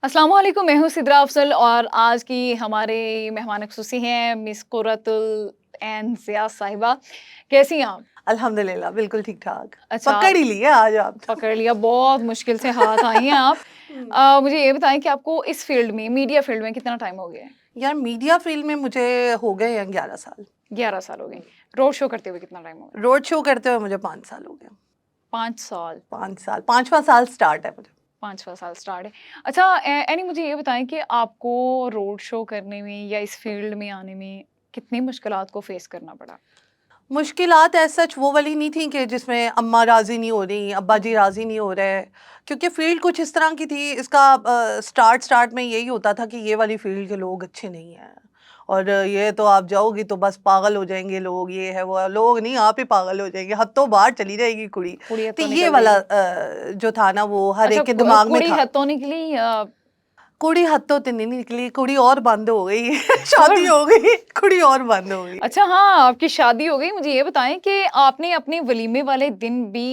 अस्सलाम वालेकुम, मैं हूँ सिद्रा अफ़ज़ल और आज की हमारे मेहमान ख़ुसूसी हैं मिस कुर्रतुल ऐन ज़िया साहिबा। कैसी हैं आप? अल्हम्दुलिल्लाह, बिल्कुल ठीक-ठाक। अच्छा, पकड़ ही लिया आज आप तो। पकड़ लिया, बहुत मुश्किल से हाथ आई हैं आप। हुँ। मुझे ये बताएँ कि आपको इस फ़ील्ड में, मीडिया फ़ील्ड में कितना टाइम हो गया है? यार मीडिया फ़ील्ड में मुझे हो गए हैं 11 साल। 11 साल हो गए। हुँ। रोड शो करते हुए कितना टाइम हो गया? रोड शो करते हुए मुझे 5 साल हो गए। 5 साल, 5 साल, 5वाँ साल स्टार्ट है मुझे। 5वाँ साल स्टार्ट है। अच्छा एनी मुझे ये बताएँ कि आपको रोड शो करने में या इस फ़ील्ड में आने में कितनी मुश्किलात को फ़ेस करना पड़ा? मुश्किलात एज़ सच वो वाली नहीं थी कि जिसमें अम्मा राज़ी नहीं हो रही, अब्बा जी हुँ। राज़ी नहीं हो रहे, क्योंकि फ़ील्ड कुछ इस तरह की थी। इसका स्टार्ट में यही होता था कि ये वाली फ़ील्ड के लोग अच्छे नहीं हैं और ये तो आप जाओगी तो बस पागल हो जाएँगे लोग, ये है, वो है। लोग नहीं, आप ही पागल हो जाएँगे, हद बाहर चली जाएगी कुड़ी। कुड़ियत तो तो ये निकल वाला जाएगी। जो था ना वो हर अच्छा एक के दिमाग में कुड़ी था। हथों निकली कुड़ी हद तो नहीं निकली, कुड़ी और बंद हो गई। और शादी हो गई, कुड़ी और बंद हो गई। अच्छा हाँ, आपकी शादी हो गई। मुझे ये बताएँ कि आपने अपने वलीमे वाले दिन भी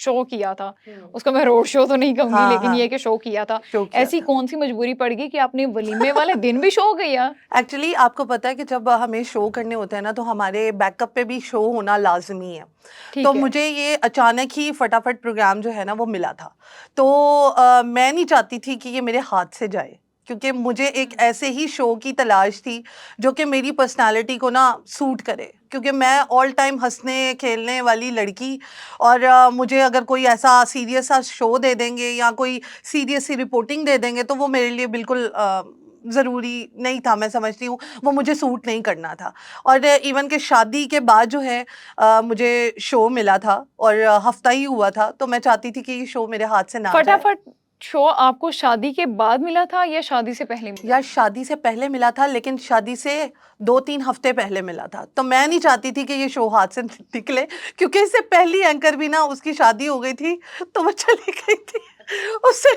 शो किया था। हुँ। उसको मैं रोड शो तो नहीं कहूँगी हाँ, लेकिन ये है हाँ, कि शो किया था। शो किया ऐसी था। कौन-सी मजबूरी पड़ गई कि आपने वलीमे वाले दिन भी शो किया? एक्चुअली आपको पता है कि जब हमें शो करने होते हैं ना, तो हमारे बैकअप पे भी शो होना लाज़मी है। तो ठीक है। मुझे ये अचानक ही फटाफट प्रोग्राम जो है ना वो मिला था। तो मैं नहीं चाहती थी कि ये मेरे हाथ से जाए, क्योंकि मुझे एक हुँ। ऐसे ही शो की तलाश थी जो कि मेरी पर्सनैलिटी को ना सूट करे। क्योंकि मैं ऑल टाइम हँसने खेलने वाली लड़की, और मुझे अगर कोई ऐसा सीरियस सा शो दे देंगे या कोई सीरियस सी रिपोर्टिंग दे देंगे तो वो मेरे लिए बिल्कुल ज़रूरी नहीं था, मैं समझती हूँ, वो मुझे सूट नहीं करना था। और इवन कि शादी के बाद जो है मुझे शो मिला था और हफ़्ता ही हुआ था, तो मैं चाहती थी कि ये शो मेरे हाथ से ना जाए। फटाफट शो आपको शादी के बाद मिला था या शादी से पहले मिला या था? शादी से पहले मिला था, लेकिन शादी से 2-3 हफ़्ते पहले मिला था। तो मैं नहीं चाहती थी कि ये शो हाथ से निकले, क्योंकि इससे पहली एंकर भी ना उसकी शादी हो गई थी, तो वो चली गई थी। उससे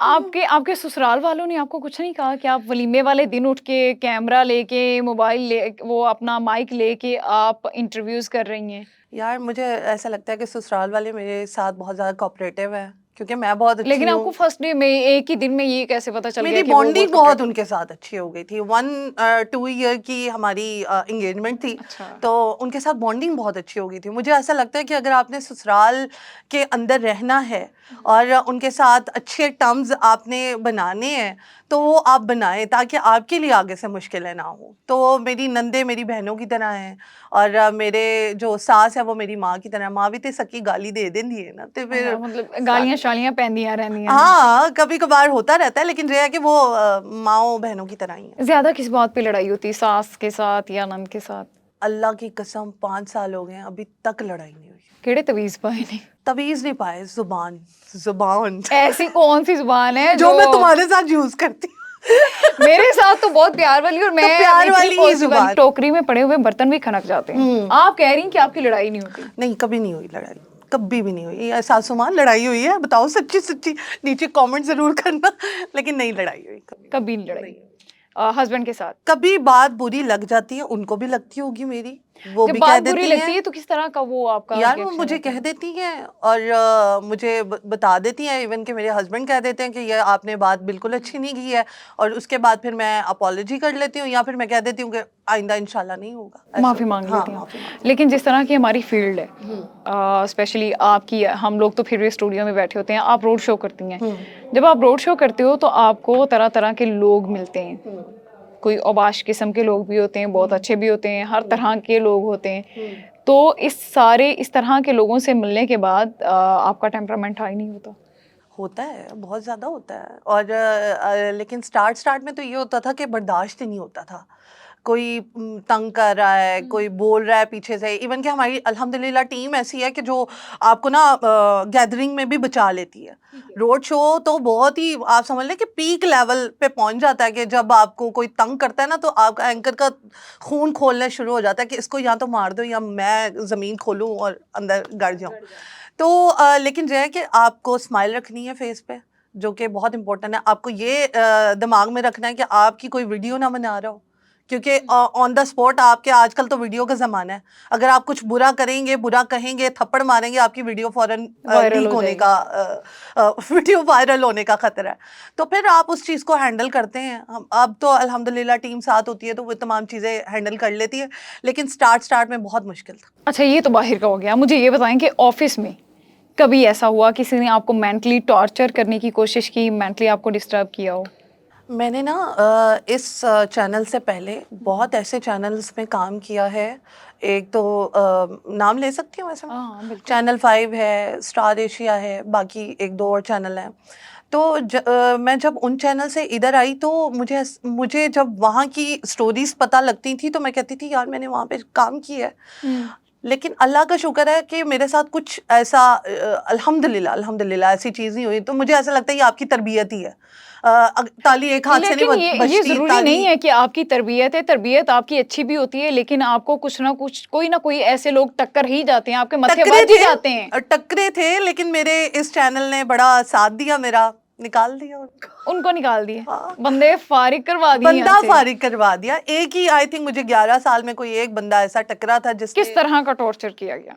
आपके आपके ससुराल वालों ने आपको कुछ नहीं कहा कि आप वलीमे वाले दिन उठ के कैमरा लेके, मोबाइल ले वो अपना माइक लेके आप इंटरव्यूज़ कर रही हैं? यार मुझे ऐसा लगता है कि ससुराल वाले मेरे साथ बहुत ज़्यादा कोऑपरेटिव हैं, क्योंकि मैं बहुत अच्छी लेकिन आपको हूँ। फर्स्ट डे में एक ही दिन में ये कैसे पता चल गया मेरी कि वो बहुत बॉन्डिंग बहुत कोऑपरेटिव उनके साथ अच्छी हो गई थी। 2 ईयर की हमारी एंगेजमेंट थी, अच्छा। तो उनके साथ बॉन्डिंग बहुत अच्छी हो गई थी। मुझे ऐसा लगता है कि अगर आपने ससुराल के अंदर रहना है हुँ। और उनके साथ अच्छे टर्म्स आपने बनाने हैं, तो वो आप बनाएँ ताकि आपके लिए आगे से मुश्किलें ना हों। तो मेरी नंदे मेरी बहनों की तरह हैं और मेरे जो सास है वो मेरी माँ की तरह। माँ भी ते सकी गाली दे देंदी है ना, ते अच्छा फिर मतलब सारे गालियाँ-शालियाँ पैंदियाँ रहंदियां हैं। हाँ, कभी-कभार होता रहता है, लेकिन ये है कि वो माँओं-बहनों की तरह ही हैं। ज़्यादा किस बात पे लड़ाई होती है, सास के साथ या नंद के साथ? अल्लाह की कसम 5 साल हो गए हैं, अभी तक लड़ाई नहीं हुई। केड़े तवीज़ पाए ने? तवीज़ नहीं पाए, ज़ुबान, ज़ुबान ऐसी कौन-सी ज़ुबान है जो जो मैं तुम्हारे साथ यूज़ करती हूँ। मेरे साथ तो बहुत प्यार वाली और तो मैं अब प्यार इतनी वाली ही पॉज़िटिव वाली ज़ुबान। टोकरी में पड़े हुए बर्तन भी खनक जाते हैं। हुँ। आप कह रही हैं कि आपकी लड़ाई नहीं होती। नहीं, कभी नहीं हुई लड़ाई, कभी भी नहीं हुई। ये सासू माँ लड़ाई हुई है? बताओ सच्ची-सच्ची, नीचे कमेंट ज़रूर करना, लेकिन नहीं लड़ाई हुई कभी। कभी नहीं लड़ाई। नहीं। हस्बैंड के साथ? कभी बात बुरी लग जाती है, उनको भी लगती होगी मेरी, वो जब भी कह बात बुरी देती लगती हैं। है तो किस तरह का वो आपका यार वो रिएक्शन मुझे रहता कह है? देती हैं और मुझे बता देती हैं। इवन कि मेरे हस्बैंड कह देते हैं कि ये आपने बात बिल्कुल अच्छी नहीं की है, और उसके बाद फिर मैं अपॉलॉजी कर लेती हूँ या फिर मैं कह देती हूँ कि आइंदा इंशाल्लाह नहीं होगा, ऐसे माफ़ी होता माँग है। हाँ, लेती हैं आप। माफ़ी मांग लेकिन लेती जिस तरह की हमारी फ़ील्ड है हूँ। स्पेशली आपकी हम लोग तो फिर भी स्टूडियो में बैठे होते हैं, आप रोड शो करती हैं। हम्म। जब आप रोड शो करते हो तो आपको तरह-तरह के लोग मिलते हैं। हम्म। कोई औबाश किस्म के लोग भी होते हैं, बहुत अच्छे भी होते हैं, हर तरह के लोग होते हैं। हम्म। तो इस तरह के लोगों से मिलने के बाद आपका टेम्परामेंट हाई नहीं होता? होता है, बहुत ज़्यादा होता है। और लेकिन स्टार्ट में तो ये होता था कि बर्दाश्त ही नहीं होता था। कोई तंग कर रहा है, कोई बोल रहा है पीछे से। इवन कि हमारी अल्हम्दुलिल्लाह टीम ऐसी है कि जो आपको ना गैदरिंग में भी बचा लेती है। ठीक है। रोड शो तो बहुत ही आप समझ लें कि पीक लेवल पे पहुँच जाता है कि जब आपको कोई तंग करता है ना, तो आपका एंकर का खून खोलना शुरू हो जाता है कि इसको या तो मार दो या मैं ज़मीन खोलूँ और अंदर गड़ जाऊँ। तो लेकिन जो है कि आपको स्माइल रखनी है फेस पे, जो कि बहुत इंपॉर्टेंट है। आपको ये दिमाग में रखना है कि आपकी कोई वीडियो ना बना रहा हो, क्योंकि ऑन द स्पॉट आपके आजकल तो वीडियो का ज़माना है, अगर आप कुछ बुरा करेंगे, बुरा कहेंगे, थप्पड़ मारेंगे, आपकी वीडियो फ़ौरन वायरल लीक हो होने जाएगी। का वीडियो वायरल होने का खतरा है। तो फिर आप उस चीज़ को हैंडल करते हैं। हम अब तो अल्हम्दुलिल्लाह टीम साथ होती है तो वो तमाम चीज़ें हैंडल कर लेती है, लेकिन स्टार्ट में बहुत मुश्किल था। अच्छा, ये तो बाहर का हो गया। मुझे ये बताएं कि ऑफिस में कभी ऐसा हुआ किसी ने आपको मेंटली टॉर्चर करने की कोशिश की, मेंटली आपको डिस्टर्ब किया हो? मैंने ना इस चैनल से पहले बहुत ऐसे चैनल्स में काम किया है। एक तो नाम ले सकती हूँ वैसे मैं? हाँ, हाँ, बिल्कुल। चैनल 5 है, स्टार एशिया है, बाकी 1-2 और चैनल हैं। तो मैं जब उन चैनल से इधर आई तो मुझे जब वहाँ की स्टोरीज़ पता लगती थी तो मैं कहती थी यार मैंने वहाँ पे काम किया है। हुँ। लेकिन अल्लाह का शुक्र है कि मेरे साथ कुछ ऐसा अल्हम्दुलिल्लाह ऐसी चीज़ नहीं हुई। तो मुझे ऐसा लगता है ये आपकी तरबियत ही है। ताली एक हाथ से नहीं लेकिन ये बजती, ज़रूरी ताली नहीं है कि आपकी तरबियत है, तरबियत आपकी अच्छी भी होती है, लेकिन आपको कुछ ना कुछ कोई ना कोई ऐसे लोग टक्कर ही जाते हैं, आपके मत्थे टकरे बज ही थे जाते हैं। टकरे थे, लेकिन मेरे इस चैनल ने बड़ा साथ दिया मेरा, निकाल दिया उनको। उनको निकाल दिए, हाँ, बंदे फारिग करवा दिए यहाँ बंदा से। फारिग करवा दिया। एक ही आई थिंक मुझे 11 साल में कोई एक बंदा ऐसा टकरा था किस जिसने तरह का टॉर्चर किया गया?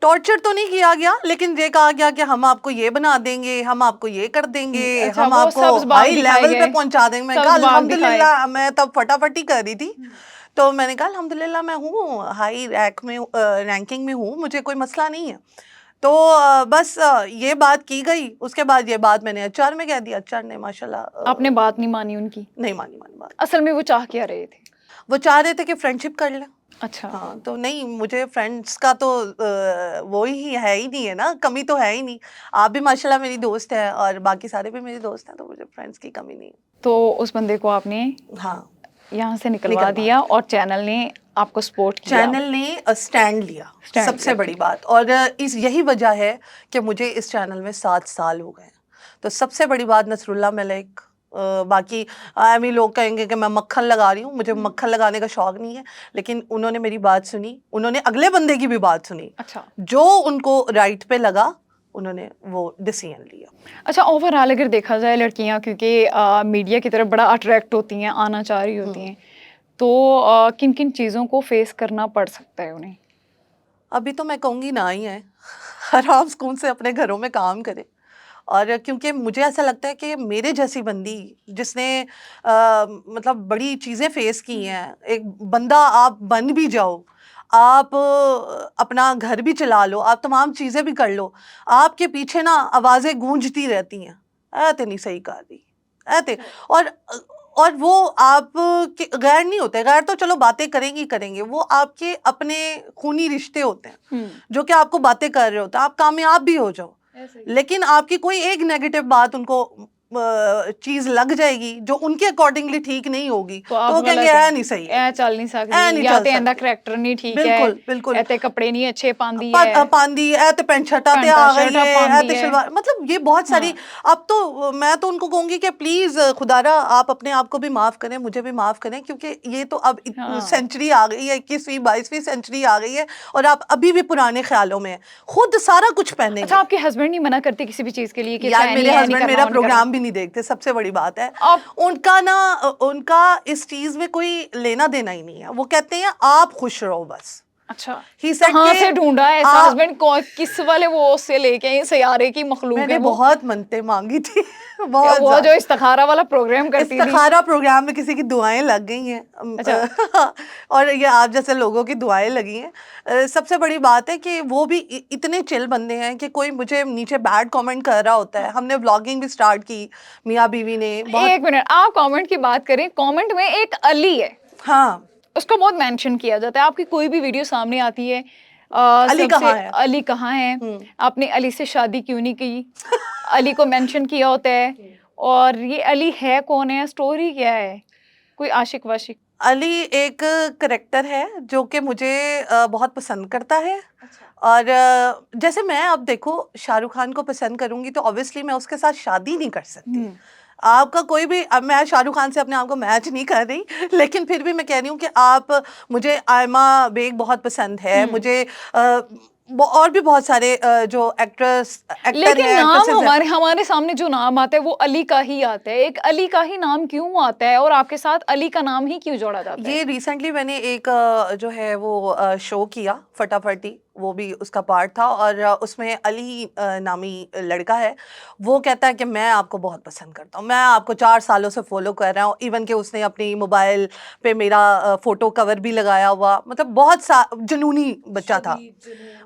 टॉर्चर तो नहीं किया गया, लेकिन ये कहा गया कि हम आपको ये बना देंगे, हम आपको ये कर देंगे, अच्छा, हम वो आपको सब्ज़ बाग हाई दिखाए लेवल पे गए, पहुंचा देंगे। मैं कहा सब्ज़ बाग दिखाए। अल्हम्दुलिल्लाह, मैं तब फटाफटी कर रही थी। तो मैंने कहा अल्हम्दुलिल्लाह मैं हूँ हाई रैंक में, रैंकिंग में हूँ, मुझे कोई मसला नहीं है। तो बस ये बात की गई। उसके बाद ये बात मैंने एचआर में कह दी। एचआर ने माशाल्लाह आपने बात नहीं मानी उनकी? नहीं मानी बात। असल में वो चाह क्या रहे थे? वो चाह रहे थे कि फ्रेंडशिप कर लें। अच्छा। हाँ, तो नहीं, मुझे फ्रेंड्स का तो वो ही है ही नहीं है ना, कमी तो है ही नहीं। आप भी माशाल्लाह मेरी दोस्त है और बाकी सारे भी मेरे दोस्त हैं, तो मुझे फ्रेंड्स की कमी नहीं है। तो उस बंदे को आपने हाँ, यहाँ से निकलवा निकलवा दिया और चैनल ने आपको सपोर्ट किया, चैनल ने स्टैंड लिया, स्टैंड सबसे लिया, बड़ी ठीक। बात। और इस यही वजह है कि मुझे इस चैनल में 7 साल हो गए हैं। तो सबसे बड़ी बात नसरुल्लाह मलिक। बाकी आमी लोग कहेंगे कि मैं मक्खन लगा रही हूँ, मुझे मक्खन लगाने का शौक नहीं है, लेकिन उन्होंने मेरी बात सुनी, उन्होंने अगले बंदे की भी बात सुनी, अच्छा। जो उनको राइट पे लगा उन्होंने वो डिसीजन लिया। अच्छा, ओवरऑल अगर देखा जाए लड़कियाँ क्योंकि मीडिया की तरफ बड़ा अट्रैक्ट होती हैं, आना चाह रही होती हैं, तो किन-किन चीज़ों को फेस करना पड़ सकता है उन्हें? अभी तो मैं कहूँगी ना ही है, आराम सुकून से अपने घरों में काम करें। और क्योंकि मुझे ऐसा लगता है कि मेरे जैसी बंदी जिसने मतलब बड़ी चीज़ें फेस की हैं, एक बंदा आप बन भी जाओ, आप अपना घर भी चला लो, आप तमाम चीज़ें भी कर लो, आपके पीछे ना आवाज़ें गूंजती रहती हैं, ऐ ते नहीं सही कर रही, ऐ ते। और वो आप के गैर नहीं होते, गैर तो चलो बातें करेंगे ही करेंगे, वो आपके अपने खूनी रिश्ते होते हैं जो कि आपको बातें कर रहे होते हैं, आप कामयाब भी हो जाओ, लेकिन आपकी कोई एक नेगेटिव बात उनको चीज लग जाएगी जो उनके अकॉर्डिंगली ठीक नहीं होगी, तो तो आप वो कहेंगे गलत ऐ हैं, नहीं सही ऐ है, चल नहीं ऐ सकदी, नहीं या चल ते इंदा सकती। करैक्टर नहीं ठीक है, बिल्कुल बिल्कुल। ऐ ते कपड़े नहीं अच्छे पांदी है, पांदी ऐ ते पैंट शर्टा ते पैंटा आ गई शर्टा है, ऐ पांदी ते है। शलवार, मतलब ये बहुत सारी। हाँ। अब तो मैं तो उनको कहूंगी कि प्लीज खुदारा आप अपने आप को भी माफ करें, मुझे भी माफ करें, क्योंकि ये तो अब हाँ। सेंचुरी आ गई है, 21वीं 22वीं सेंचुरी आ गई है और आप अभी भी पुराने ख्यालों में हैं, खुद सारा कुछ अच्छा, पहनेंगे। आपके हस्बैंड नहीं मना करते किसी भी चीज़ के लिए कि यार ऐसा नहीं मेरे है, नहीं हस्बैंड करना, मेरा वो नहीं करना? प्रोग्राम भी नहीं देखते, सबसे बड़ी बात है। आप उनका ना उनका इस चीज में कोई लेना देना ही नहीं है, वो कहते हैं आप खुश रहो बस। अच्छा, ही सेड कहाँ के से ढूँढा है ऐसा हस्बैंड किस वाले वो से लेके आए सैयारे की मखलूक है मैंने वो? बहुत मन्नतें मांगी थी बहुत वो जो ज्यादा। इस्तिखारा वाला प्रोग्राम करती थी? इस्तिखारा प्रोग्राम में किसी की दुआएं लग गई हैं, अच्छा। और ये आप जैसे लोगों की दुआएं लगी हैं। सबसे बड़ी बात है कि वो भी इतने चिल बंदे हैं कि कोई मुझे नीचे बैड कमेंट कर रहा होता है। हमने व्लॉगिंग भी स्टार्ट की मियाँ बीवी ने, बहुत। एक मिनट, आप कमेंट की बात करें, कमेंट में एक अली है, हाँ, उसको बहुत मेंशन किया जाता है। आपकी कोई भी वीडियो सामने आती है, अली सबसे कहाँ है? अली कहाँ है, आपने अली से शादी क्यों नहीं की, अली को मेंशन किया होता है, और ये अली है कौन है, स्टोरी क्या है, कोई आशिक वाशिक? अली एक करेक्टर है जो कि मुझे बहुत पसंद करता है। और जैसे मैं अब देखो शाहरुख खान को पसंद करूंगी तो ऑब्वियसली मैं उसके साथ शादी नहीं कर सकती। आपका कोई भी, अब मैं शाहरुख खान से अपने आप को मैच नहीं कर रही, लेकिन फिर भी मैं कह रही हूँ कि आप, मुझे आयमा बेग बहुत पसंद है, मुझे और भी बहुत सारे जो एक्टर लेकिन हैं, नाम एक्ट्रेसेस हैं। हमारे हमारे सामने जो नाम आता है वो अली का ही आता है। एक अली का ही नाम क्यों आता है और आपके साथ अली का नाम ही क्यों जोड़ा जाता है? ये रिसेंटली मैंने एक जो है वो शो किया फटाफटी, वो भी उसका पार्ट था, और उसमें अली नामी लड़का है, वो कहता है कि मैं आपको बहुत पसंद करता हूँ, मैं आपको 4 सालों से फॉलो कर रहा हूँ, इवन कि उसने अपनी मोबाइल पे मेरा फोटो कवर भी लगाया हुआ, मतलब बहुत जुनूनी बच्चा था।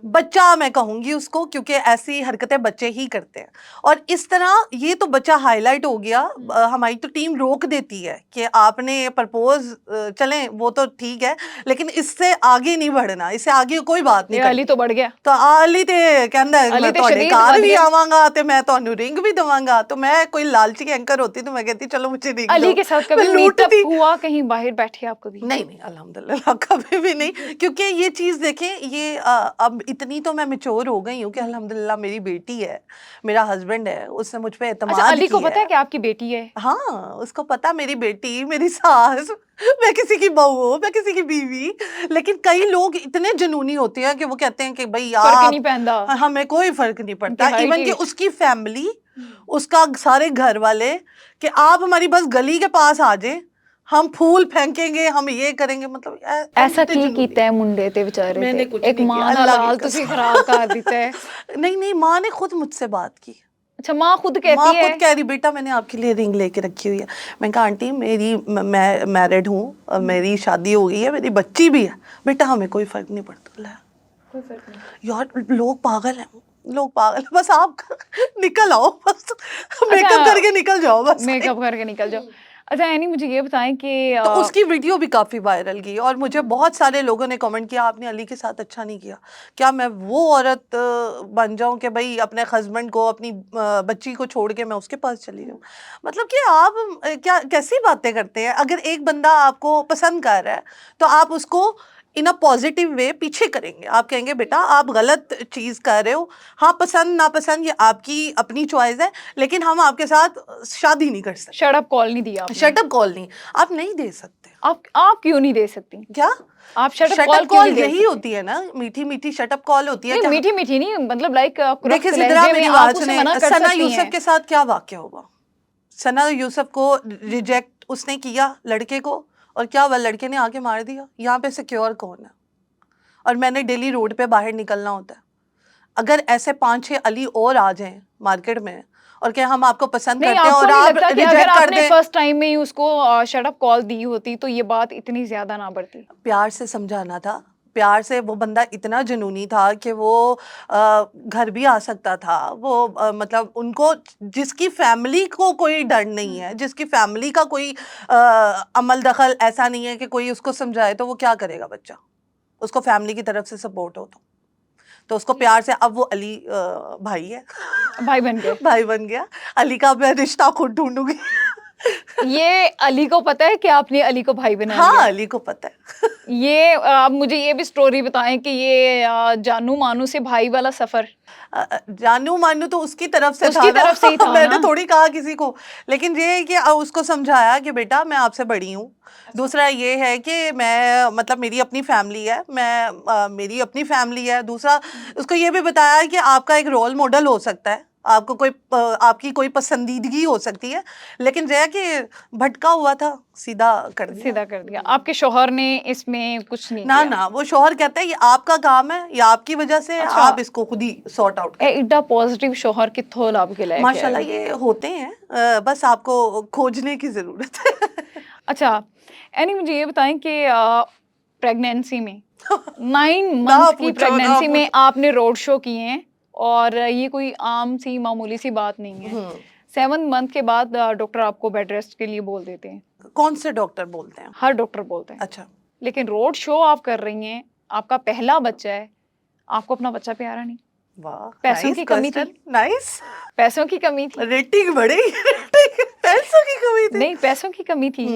बच्चा मैं कहूँगी उसको, क्योंकि ऐसी हरकतें बच्चे ही करते हैं। और इस तरह ये तो बच्चा हाईलाइट हो गया। हमारी तो टीम रोक देती है कि आपने प्रपोज, चलें वो तो ठीक है, लेकिन इससे आगे नहीं बढ़ना, इससे आगे कोई बात नहीं ये अली करनी। तो बढ़ गया। तो अली ते कहंदा है अली मैं ते ਤੁਹਾਡੇ शदीद ਘਰ वध भी गया। आवांगा ते मैं ਤੁਹਾਨੂੰ रिंग भी दवांगा। तो मैं कोई लालची एंकर होती तो मैं कहती चलो मुझे रिंग अली दो, के साथ मैं कभी मीटअप लूटती। हुआ, कहीं बाहर बैठे आप कभी? नहीं नहीं, अल्हम्दुलिल्लाह कभी भी नहीं, क्योंकि ये चीज़ देखें, ये अब इतनी तो मैं मैच्योर हो गई हूँ कि अल्हम्दुलिल्लाह मेरी बेटी है, मेरा हस्बैंड है, उसने मुझ पे अच्छा, एतमाद अली को किया पता है है। कि आपकी बेटी है? हाँ, उसको पता मेरी बेटी, मेरी सास, मैं किसी की बहू हूँ, मैं किसी की बीवी। लेकिन कई लोग इतने जुनूनी होते हैं कि वो कहते हैं कि भाई फर्क आप, नहीं पहनता हमें कोई फर्क नहीं उनकी पड़ता, हाइट इवन ही। कि उसकी फैमिली, उसका सारे घर वाले, कि आप हमारी बस गली के पास आ जाए, हम फूल फेंकेंगे, हम ये करेंगे, मतलब ऐसा इतने की जुनूनी कीता है। है मुंडे ते बेचारे ते? मैंने कुछ एक नहीं किया, मां दा अल्लाह की लाल तुसी कसम। खराब कर दिता है। नहीं नहीं, माँ ने खुद मुझसे बात की। अच्छा, माँ खुद कहती माँ है? खुद कह रही बेटा मैंने आपके लिए रिंग लेके रखी हुई है। मैं कहा आंटी मेरी, मैं मैरिड हूँ, मेरी शादी हो गई है, मेरी बच्ची भी है, बेटा हमें कोई फर्क नहीं पड़ता। कोई फर्क नहीं। यार लोग पागल हैं, लोग पागल हैं, बस आप निकल आओ, बस अच्छा, मेकअप करके निकल जाओ बस। मेकअप करके निकल जाओ। अच्छा एनी, मुझे ये बताएं कि तो उसकी वीडियो भी काफ़ी वायरल गई, और मुझे बहुत सारे लोगों ने कमेंट किया आपने अली के साथ अच्छा नहीं किया। क्या मैं वो औरत बन जाऊं कि भाई अपने हस्बैंड को, अपनी बच्ची को छोड़ के मैं उसके पास चली जाऊं? मतलब कि आप क्या कैसी बातें करते हैं? अगर एक बंदा आपको पसंद कर रहा है तो आप उसको इन अ पॉजिटिव वे पीछे करेंगे, आप कहेंगे बेटा आप गलत चीज़ कर रहे हो, हाँ पसंद नापसंद ये आपकी अपनी चॉइस है, लेकिन हम आपके साथ शादी नहीं कर सकते। शट अप कॉल नहीं दिया आपने? शट अप कॉल नहीं, आप नहीं दे सकते। आप क्यों नहीं दे सकती? क्या? आप shut up shut call up क्यों कॉल नहीं दे यही सकती? होती है ना, मीठी मीठी शट अप कॉल होती है नहीं, क्या? मीठी मीठी नहीं, मतलब लाइक देखिए कुरख्त जिद्रा लहजे में मेरी आप बात उसे सुने, मना कर सना सकती यूसुफ हैं। के साथ क्या वाक्य होगा? सना यूसुफ को रिजेक्ट उसने किया लड़के को, और क्या हुआ, लड़के ने आके मार दिया। यहाँ पे सिक्योर कौन है? और मैंने डेली रोड पे बाहर निकलना होता है, अगर ऐसे 5-6 अली और आ जाएं मार्केट में और कि हम आपको पसंद नहीं, करते हैं आपको और नहीं आप लगता कि अगर रिजेक्ट कर आपने दें? फर्स्ट टाइम में ही उसको शट अप कॉल दी होती तो ये बात इतनी ज्यादा ना बढ़ती? प्यार से समझाना था, प्यार से। वो बंदा इतना जुनूनी था कि वो घर भी आ सकता था, वो मतलब उनको, जिसकी फैमिली को कोई डर नहीं है, जिसकी फैमिली का कोई अमल दखल ऐसा नहीं है कि कोई उसको समझाए, तो वो क्या करेगा बच्चा? उसको फैमिली की तरफ से सपोर्ट हो तो उसको प्यार से, अब वो अली भाई है। भाई बन गए? भाई बन गया। अली का मैं रिश्ता खुद ढूंढूंगी। ये अली को पता है कि आपने अली को भाई बना हाँ लिया? अली को पता है। ये आप मुझे ये भी स्टोरी बताएं कि ये जानू मानू से भाई वाला सफर जानू मानू तो उसकी तरफ से था उसकी ना। तरफ से ही था मैंने ना? थोड़ी कहा किसी को, लेकिन ये है कि उसको समझाया कि बेटा मैं आपसे बड़ी हूँ। दूसरा ये है कि मैं, मतलब मेरी अपनी फैमिली है, मैं मेरी अपनी फैमिली है। दूसरा उसको ये भी बताया कि आपका एक रोल मॉडल हो सकता है, आपको कोई आपकी कोई पसंदीदगी हो सकती है, लेकिन जो है कि भटका हुआ था, सीधा कर दिया। सीधा कर दिया। आपके शौहर ने इसमें कुछ नहीं ना किया? ना, वो शौहर कहता है ये आपका काम है, ये आपकी वजह से है, अच्छा, आप इसको खुद ही सॉर्ट आउट करें। एडा पॉजिटिव शौहर कित्थों लब के लेके आए माशाल्लाह हो? ये होते हैं, बस आपको खोजने की ज़रूरत है। अच्छा, एनी मुझे ये बताएं कि प्रेगनेंसी में 9 ना मंथ की पूछो, ना प्रेगनेंसी में पूछो। आपने रोड शो किए हैं और ये कोई आम सी मामूली सी बात नहीं है। 7 मंथ के बाद डॉक्टर आपको बेड रेस्ट के लिए बोल देते हैं। कौन से डॉक्टर बोलते हैं? हर डॉक्टर बोलते हैं। अच्छा, लेकिन रोड शो आप कर रही हैं, आपका पहला बच्चा है, आपको अपना बच्चा प्यारा नहीं? वाह, पैसों नाइस की कमी थी? Question, nice. पैसों की कमी थी? रेटिंग बढ़ेगी, रेटिंग, पैसों की कमी थी। नहीं, पैसों की कमी थी।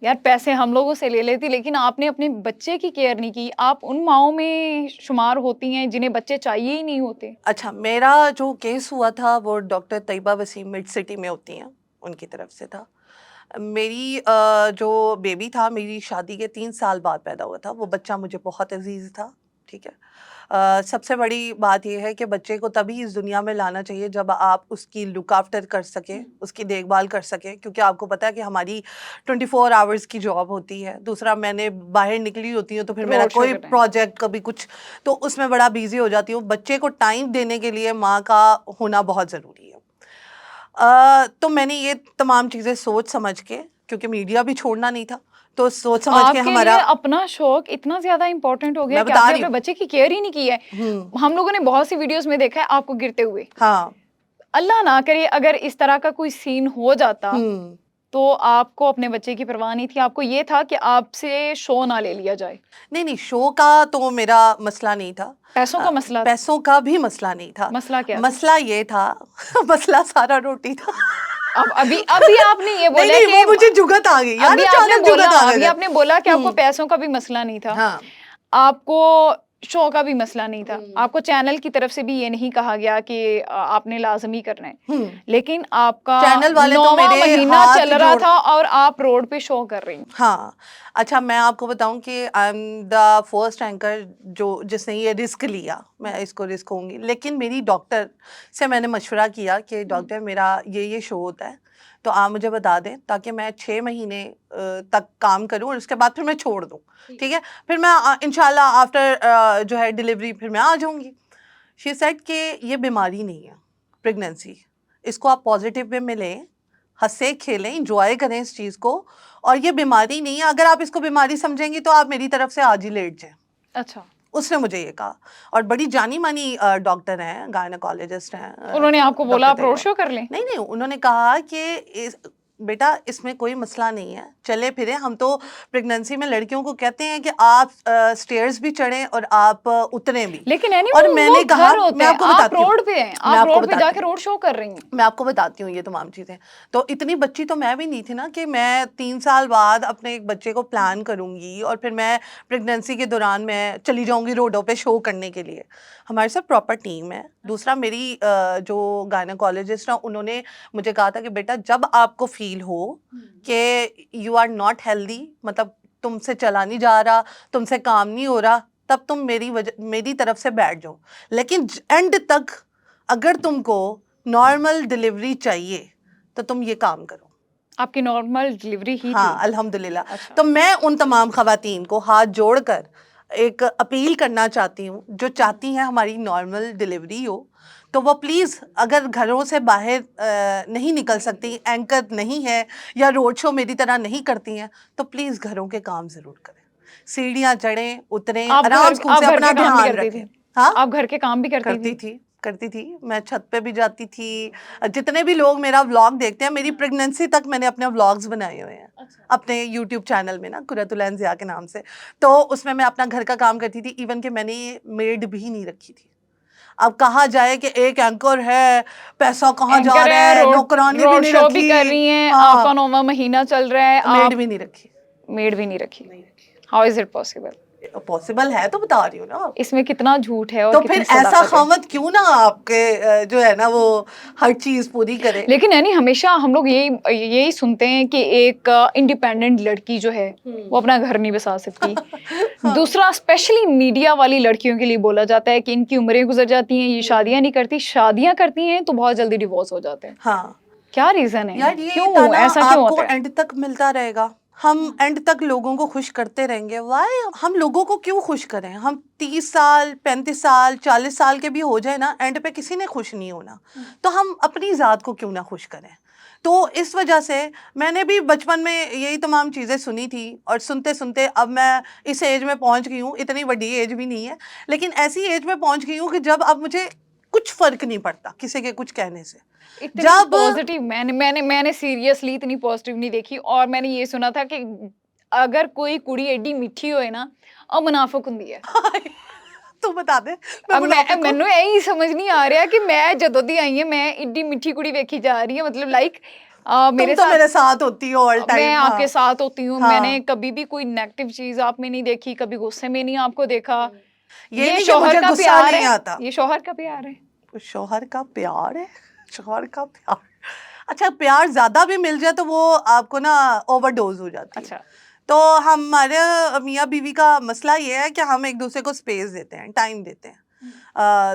यार पैसे हम लोगों से ले लेती, लेकिन आपने अपने बच्चे की केयर नहीं की। आप उन माओं में शुमार होती हैं जिन्हें बच्चे चाहिए ही नहीं होते। अच्छा, मेरा जो केस हुआ था वो doctor Tayyaba Waseem mid city में होती हैं, उनकी तरफ से था। मेरी जो बेबी था, मेरी शादी के 3 साल बाद पैदा हुआ था। वो बच्चा मुझे बहुत अजीज था, ठीक है। सबसे बड़ी बात ये है कि बच्चे को तभी इस दुनिया में लाना चाहिए जब आप उसकी लुक आफ्टर कर सकें, उसकी देखभाल कर सकें, क्योंकि आपको पता है कि हमारी 24 आवर्स की जॉब होती है। दूसरा, मैंने बाहर निकली होती हूँ तो फिर मेरा रोड शो कोई कर रहे हैं। प्रोजेक्ट कभी कुछ, तो उसमें बड़ा बिजी हो जाती हूँ। बच्चे को टाइम देने के लिए माँ का होना बहुत ज़रूरी है। तो मैंने ये तमाम चीज़ें सोच समझ के, क्योंकि मीडिया भी छोड़ना नहीं था, तो सोच समझ के आपके लिए हमारा, अपना शौक इतना ज़्यादा इम्पोर्टेंट हो गया मैं कि बता आपने रही अपने हूँ। बच्चे की केयर ही नहीं की है। हम लोगों ने बहुत सी वीडियोस में देखा है आपको गिरते हुए। हाँ। अल्लाह ना करे अगर इस तरह का कोई सीन हो जाता, हम्म। तो आपको अपने बच्चे की परवाह नहीं थी, आपको ये था कि आपसे शो ना ले लिया जाए। नहीं नहीं, शो का तो मेरा मसला नहीं था। पैसों का मसला पैसों का भी मसला नहीं था। मसला क्या था? मसला ये था मसला सारा रोटी था। अब अभी आपने ये नहीं बोला नहीं, वो कि मुझे जुगत आ गई यार, अभी आपने अचानक बोला जुगत आ अभी गया। आपने बोला कि आपको पैसों का भी मसला नहीं था, हाँ। आपको शो का भी मसला नहीं था, आपको चैनल की तरफ से भी ये नहीं कहा गया कि आपने लाजमी करना है, लेकिन आपका चैनल वाले तो 9वां मेरे महीना हाथ चल रहा जोड़, था और आप रोड पे शो कर रही हैं। हाँ। अच्छा, मैं आपको बताऊं कि I am the first anchor जिसने ये रिस्क लिया। मैं इसको रिस्क होंगी, लेकिन मेरी डॉक्टर से मैंने मशवरा किया कि डॉक्टर मेरा ये शो होता है, तो आप मुझे बता दें ताकि मैं 6 महीने तक काम करूं और उसके बाद फिर मैं छोड़ दूं, ठीक है। फिर मैं इंशाल्लाह आफ्टर जो है डिलीवरी फिर मैं आ जाऊंगी। शी सेड कि ये बीमारी नहीं है प्रेगनेंसी, इसको आप पॉजिटिव वे में लें, हंसे खेलें, इंजॉय करें इस चीज़ को, और ये बीमारी नहीं है। अगर आप इसको बीमारी समझेंगी तो आप मेरी तरफ से आज ही लेट जाएं। अच्छा, उसने मुझे ये कहा, और बड़ी जानी मानी डॉक्टर हैं, गायनेकोलॉजिस्ट हैं, उन्होंने आपको बोला डॉक्टर आप रोड तैयब। शो कर लें? नहीं नहीं, उन्होंने कहा कि बेटा इसमें कोई मसला नहीं है, चले फिरे। हम तो प्रेगनेंसी में लड़कियों को कहते हैं कि आप स्टेयर्स भी चढ़ें और आप उतरें भी। लेकिन यानी और वो मैंने कहा, घर होते मैं हैं, आपको आप बताती हूँ, रोड पे हैं, मैं आप आपको रोड पे बताती जाके हूँ, रोड शो कर रही हैं। मैं आपको बताती हूँ ये तमाम चीज़ें। तो इतनी बच्ची तो मैं भी नहीं थी ना कि मैं 3 साल बाद अपने एक बच्चे को प्लान करूँगी और फिर मैं प्रेगनेंसी के दौरान मैं चली जाऊँगी रोडों पे शो करने के लिए। हमारे साथ प्रॉपर टीम है। दूसरा, मेरी जो गायनेकोलॉजिस्ट हैं उन्होंने मुझे कहा था कि बेटा जब आपको फील हो कि यू आर नॉट हेल्दी, मतलब तुमसे चला नहीं जा रहा, तुमसे काम नहीं हो रहा, तब तुम मेरी तरफ से बैठ जाओ। लेकिन एंड तक अगर तुमको नॉर्मल डिलीवरी चाहिए तो तुम ये काम करो। आपकी नॉर्मल डिलीवरी ही हाँ, थी? अल्हम्दुलिल्लाह। अच्छा। तो मैं उन तमाम खवातीन को हाथ जोड़कर एक अपील करना चाहती हूँ, जो चाहती हैं हमारी नॉर्मल डिलीवरी हो, तो वो प्लीज़, अगर घरों से बाहर नहीं निकल सकती, एंकर नहीं है या रोड शो मेरी तरह नहीं करती हैं, तो प्लीज़ घरों के काम ज़रूर करें। सीढ़ियाँ चढ़ें, उतरें, आराम सुकून आप से घर अपना के काम भी ध्यान करती रखें। थी? हाँ, आप घर के काम भी करती थी? करती थी। मैं छत पे भी जाती थी। जितने भी लोग मेरा व्लॉग देखते हैं, मेरी प्रेगनेंसी तक मैंने अपने व्लॉग्स बनाए हुए हैं। अच्छा। अपने यूट्यूब चैनल में ना, कुरतुल ज़िया के नाम से। तो उसमें मैं अपना घर का काम करती थी। इवन कि मैंने मेड भी नहीं रखी थी। अब कहा जाए कि एक एंकर है, पैसा कहाँ जा एंकर रहा है, है, नौकरानी भी रोड नहीं शो भी रखी। कर रही हैं, हाँ, आपका 9वां महीना चल रहा है, मेड आप भी नहीं रखी। मेड भी नहीं रखी। How is it possible? Possible है तो बता रही हूँ ना। इसमें कितना झूठ है और तो कितनी फिर ऐसा सदाकत है। खामत क्यों ना आपके जो है ना वो हर चीज पूरी करे। लेकिन यानी हमेशा हम लोग यही सुनते हैं कि एक इंडिपेंडेंट लड़की जो है वो अपना घर नहीं बसा सकती। दूसरा, स्पेशली मीडिया वाली लड़कियों के लिए बोला जाता है कि इनकी उम्रें गुजर जाती हैं, ये शादियां नहीं करती, शादियां करती हैं तो बहुत जल्दी डिवोर्स हो जाते हैं। हाँ क्या रीजन है? यार, ये क्यों ताना ऐसा क्यों आपको होता है? एंड तक मिलता रहेगा। हम एंड तक लोगों को खुश करते रहेंगे। वाई हम लोगों को क्यों खुश करें? हम 30 साल 35 साल 40 साल के भी हो जाए ना, एंड पे किसी ने खुश नहीं होना। तो हम अपनी ज़ात को क्यों ना खुश करें? तो इस वजह से मैंने भी बचपन में यही तमाम चीज़ें सुनी थी, और सुनते सुनते अब मैं इस एज में पहुंच गई हूँ। इतनी बड़ी एज भी नहीं है, लेकिन ऐसी एज में पहुंच गई हूँ कि जब अब मुझे कुछ फ़र्क नहीं पड़ता किसी के कुछ कहने से। इतनी जब पॉजिटिव मैंने सीरियसली इतनी पॉजिटिव नहीं देखी। और मैंने ये सुना था कि अगर कोई कुड़ी एडी मिठी होए ना और मुनाफिक हुंदी है। तू बता दे, मैं अब मुनाफिक हूँ। ਮੈਨੂੰ यही समझ नहीं आ रहा कि मैं ਜਦੋਂ ਦੀ आई है मैं इड्डी मिठी कुड़ी वेखी जा रही है, मतलब लाइक तुम मेरे तो साथ मेरे साथ होती हो ऑल मैं टाइम। हाँ आपके साथ होती हूँ। हाँ, मैंने कभी भी कोई नेगेटिव चीज आप में नहीं देखी, कभी गुस्से में नहीं आपको देखा। ये ये नहीं कि शौहर मुझे का गुस्सा प्यार नहीं है, आता। ये शौहर का प्यार है। शौहर का प्यार है? शौहर का प्यार, अच्छा प्यार ज्यादा भी मिल जाए तो वो आपको ना ओवरडोज हो जाती है। अच्छा, तो हमारे मियाँ बीवी का मसला ये है कि हम एक दूसरे को स्पेस देते हैं, टाइम देते हैं।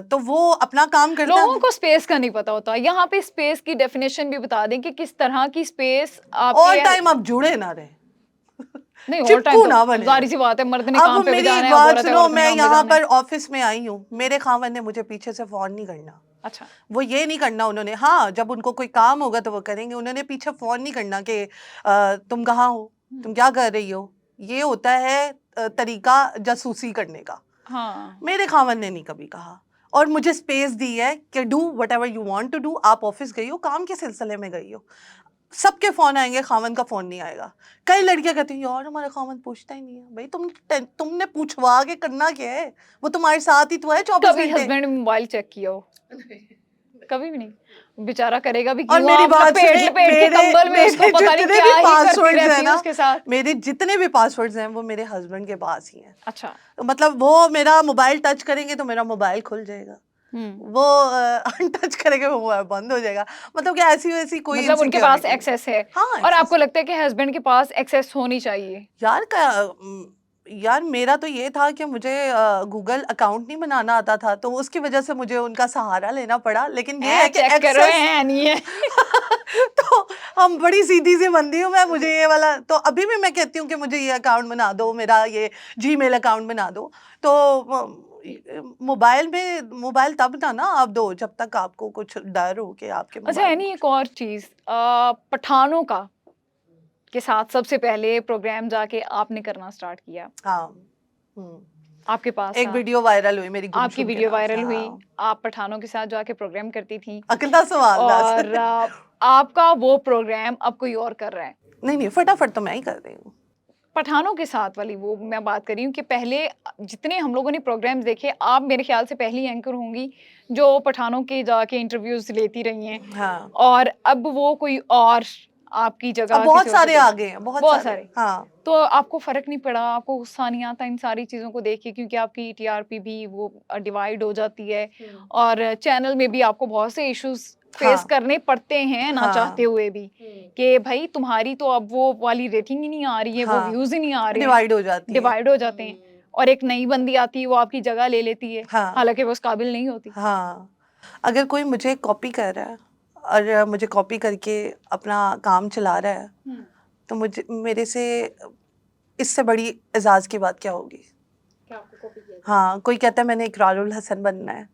तो वो अपना काम करता लोगों है। को स्पेस का नहीं पता होता। यहाँ पे स्पेस की डेफिनेशन भी बता दें कि किस तरह की स्पेस ऑल आपके। टाइम आप जुड़े ना रहे, नहीं, ऑल टाइम चिपकू ना तो बने जाहिर रहे। सी बात है, मर्द ने अब काम पे भी मेरी जाना एक है, बात औरत है, सुनो, औरत ने मैं काम पे यहाँ जाना है। पर ऑफिस में आई हूँ, मेरे खामन ने मुझे पीछे से फोन नहीं करना। अच्छा, वो ये नहीं करना उन्होंने, हाँ जब उनको कोई काम होगा तो वो करेंगे, उन्होंने पीछे फोन नहीं करना कि तुम कहाँ हो, तुम क्या कर रही हो। ये होता है तरीका जासूसी करने का। हाँ, मेरे खामन ने नहीं कभी कहा, और मुझे स्पेस दी है कि do whatever you want to do. आप ऑफिस गई हो, काम के सिलसिले में गई हो, सबके फोन आएंगे, खामन का फोन नहीं आएगा। कई लड़कियां कहती हैं यार हमारा खामन पूछता ही नहीं है। भाई तुमने पूछवा के करना क्या है, वो तुम्हारे साथ ही तो है 24 कभी घंटे। हस्बैंड ने मोबाइल चेक किया हो? कभी भी नहीं। बेचारा करेगा भी और क्यों? मेरी आप बात लपेट सुने, लपेट के मेरे कंबल में उसको मेरे पता नहीं जितने क्या भी ही करती पासवर्ड्स हैं रहती है ना, उसके साथ। मेरे जितने भी पासवर्ड्स हैं वो मेरे हस्बैंड के पास ही हैं। अच्छा। मतलब वो मेरा मोबाइल टच करेंगे तो मेरा मोबाइल खुल जाएगा, वो अनटच करेंगे वो मोबाइल बंद हो जाएगा। मतलब कि ऐसी वैसी कोई मतलब उनके पास इनसिक्योरिटी। एक्सेस है। हाँ और access। आपको लगता है कि हस्बैंड के पास एक्सेस होनी चाहिए? यार यार मेरा तो ये था कि मुझे गूगल अकाउंट नहीं बनाना आता था, तो उसकी वजह से मुझे उनका सहारा लेना पड़ा। लेकिन ये है कि चेक करो, एक्सेस है नहीं है? तो हम बड़ी सीधी सी बंदी हूँ मैं, मुझे ये वाला तो अभी भी मैं कहती हूँ कि मुझे ये अकाउंट बना दो, मेरा ये जीमेल अकाउंट बना दो। तो मोबाइल तब ना आप दो जब तक आपको कुछ डर हो कि आपके अच्छा, है मोबाइल में नहीं, एक और चीज, पठानों का के साथ सबसे पहले प्रोग्राम जाके आपने करना स्टार्ट किया, हाँ। हम्म। आपके पास एक था, वीडियो वायरल हुई मेरी आपकी गुमसुम के वीडियो नाम से। वायरल हुई, हाँ, आप पठानों के साथ जाके प्रोग्राम करती थी, अगला सवाल बस। और आपका वो प्रोग्राम अब कोई और कर रहा है। नहीं नहीं, फटाफट तो मैं ही कर रही हूँ। पठानों के साथ वाली वो मैं बात कर रही हूँ कि पहले जितने हम लोगों ने प्रोग्राम्स देखे, आप मेरे ख्याल से पहली एंकर होंगी जो पठानों के जाके इंटरव्यूज लेती रही हैं। हाँ, और अब वो कोई और आपकी अब जगह बहुत किसी और सारे को आ गए हैं, बहुत बहुत सारे। सारे। हाँ तो आपको फर्क नहीं पड़ा? आपको गुस्सा नहीं आता इन सारी चीजों को देख के? क्योंकि आपकी टीआरपी भी वो डिवाइड हो जाती है, और चैनल में भी आपको बहुत से इश्यूज फेस हाँ करने पड़ते हैं ना चाहते हाँ हुए भी, कि भाई तुम्हारी तो अब वो वाली रेटिंग ही नहीं आ रही है, वो हाँ, व्यूज ही नहीं आ रहे हैं, डिवाइड हो जाती है। डिवाइड हो जाते हैं। और एक नई बंदी आती है, वो आपकी जगह ले लेती है, हाँ हालांकि वो उस काबिल नहीं होती। हाँ, अगर कोई मुझे कॉपी कर रहा है और मुझे कॉपी करके अपना काम चला रहा है, तो मुझे मेरे से इससे बड़ी एजाज की बात क्या होगी। हाँ, कोई कहता है मैंने इकरारुल हसन बनना है,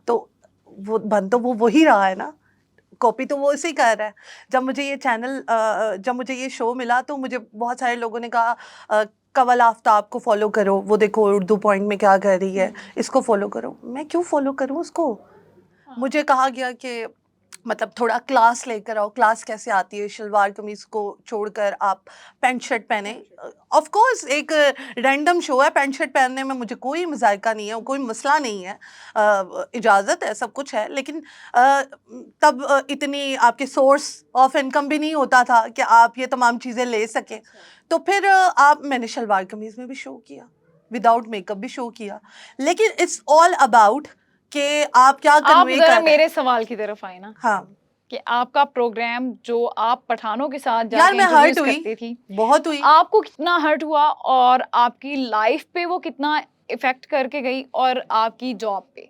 तो वो बन तो वो वही रहा है ना, कॉपी तो वो इसे ही कर रहा है। जब मुझे ये शो मिला तो मुझे बहुत सारे लोगों ने कहा कवल आफ्ताब को फॉलो करो, वो देखो उर्दू पॉइंट में क्या कर रही है, इसको फॉलो करो। मैं क्यों फॉलो करूँ उसको? मुझे कहा गया कि मतलब थोड़ा क्लास लेकर आओ। क्लास कैसे आती है? शलवार कमीज को छोड़कर आप पैंट शर्ट पहने। ऑफ कोर्स एक रैंडम शो है, पैंट शर्ट पहनने में मुझे कोई मजायका नहीं है, कोई मसला नहीं है, इजाज़त है, सब कुछ है। लेकिन तब इतनी आपके सोर्स ऑफ इनकम भी नहीं होता था कि आप ये तमाम चीज़ें ले सकें। तो फिर मैंने शलवार कमीज में भी शो किया, विदाउट मेकअप भी शो किया। लेकिन इट्स ऑल अबाउट कि आप क्या आप कन्वे जरा कर रहे हैं। मेरे सवाल की तरफ आए ना, हाँ कि आपका प्रोग्राम जो आप पठानों के साथ यार, जाके मैं हर्ट इंट्रोड्यूस हुई, करती थी, बहुत हुई। आपको कितना हर्ट हुआ, और आपकी लाइफ पे वो कितना इफेक्ट करके गई, और आपकी जॉब पे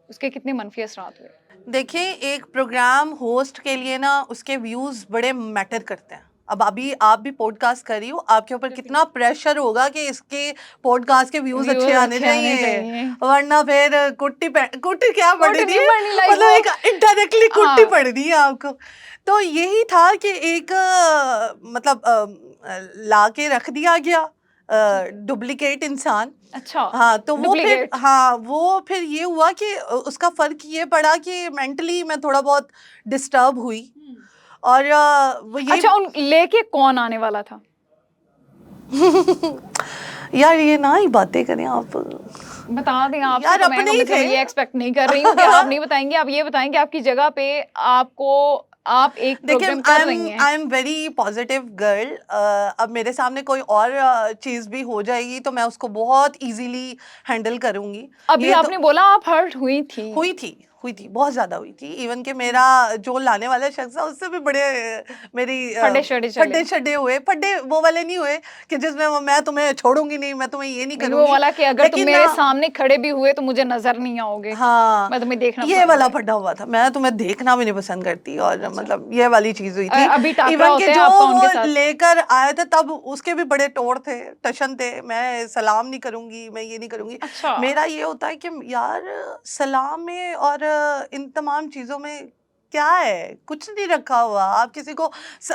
उसके कितने मनफी असरात हुए? देखिए, एक प्रोग्राम होस्ट के लिए ना उसके व्यूज बड़े मैटर करते हैं। अब अभी आप भी पॉडकास्ट कर रही हो, आपके ऊपर कितना प्रेशर होगा कि इसके पॉडकास्ट के व्यूज अच्छे आने चाहिए, वरना फिर कुट्टी क्या पड़ रही है, मतलब एक इनडायरेक्टली कुट्टी पड़ रही है आपको। तो यही था कि एक ला के रख दिया गया डुप्लीकेट इंसान। अच्छा, हाँ, तो duplicate। वो फिर ये हुआ कि उसका फर्क ये पड़ा कि मेंटली मैं थोड़ा बहुत डिस्टर्ब हुई। और वो यही अच्छा, उन लेके कौन आने वाला था? यार ये ना ही बातें करें आप। बता दें आपसे, यार तो मैं अपने ही मतलब थे। ये एक्सपेक्ट नहीं कर रही हूँ कि आप नहीं बताएंगे। आप ये बताएंगे आपकी जगह पे आप एक देखिए, प्रोग्राम कर रही हैं। I am very positive girl. अब मेरे सामने कोई और चीज़ भी हो जाएगी तो मैं उसको बहुत इजीली हैंडल करूंगी। अभी ये तो आपने बोला आप हर्ट हुई थी। हुई थी हुई थी, बहुत ज्यादा हुई थी। इवन कि मेरा जो लाने वाला शख्स था उससे भी बड़े मेरी फड्डे शड्डे हुए। फड्डे वो वाले नहीं हुए कि जिसमें मैं तुम्हें छोड़ूंगी नहीं, मैं तुम्हें ये नहीं करूंगी, वो वाला कि अगर तुम मेरे सामने खड़े भी हुए तो मुझे नजर नहीं आओगे, हाँ मैं तुम्हें देखना, ये वाला फड्डा हुआ था, मैं तुम्हें देखना भी नहीं पसंद करती। और मतलब ये वाली चीज हुई थी। अभी टाकरा इवन होते कि हैं जो आपका उनके साथ? वो लेकर आए थे तब उसके भी बड़े टोर थे, टशन थे, मैं सलाम नहीं करूंगी, मैं ये नहीं करूंगी। अच्छा। मेरा ये होता है कि यार सलाम में और इन तमाम चीजों में क्या है, कुछ नहीं रखा हुआ। आप किसी को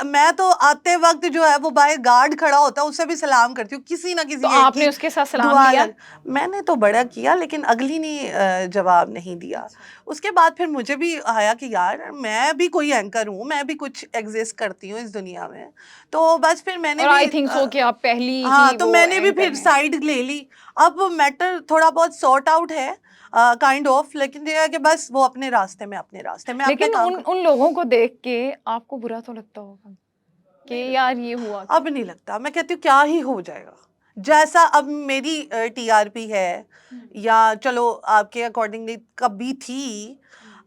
मैं तो आते वक्त जो है वो बाहर गार्ड खड़ा होता है उससे भी सलाम करती हूँ, किसी ना किसी तो एक आपने की उसके साथ सलाम दुआ किया? मैंने तो बड़ा किया, लेकिन अगली ने जवाब नहीं दिया। उसके बाद फिर मुझे भी आया कि यार मैं भी कोई एंकर हूँ, मैं भी कुछ एग्जिस्ट करती हूँ इस दुनिया में। तो बस फिर मैंने भी आई थिंक सो कि आप पहली हाँ, ही तो वो मैंने भी एंकर फिर हैं। साइड ले ली। अब मैटर थोड़ा बहुत सॉर्ट आउट है काइंड ऑफ, लेकिन ये है कि बस वो अपने रास्ते में अपने लेकिन काम उन लोगों को देख के आपको बुरा तो लगता होगा कि यार ये हुआ अब नहीं लगता। मैं कहती हूँ क्या ही हो जाएगा, जैसा अब मेरी टीआरपी है या चलो आपके अकॉर्डिंगली कभी थी,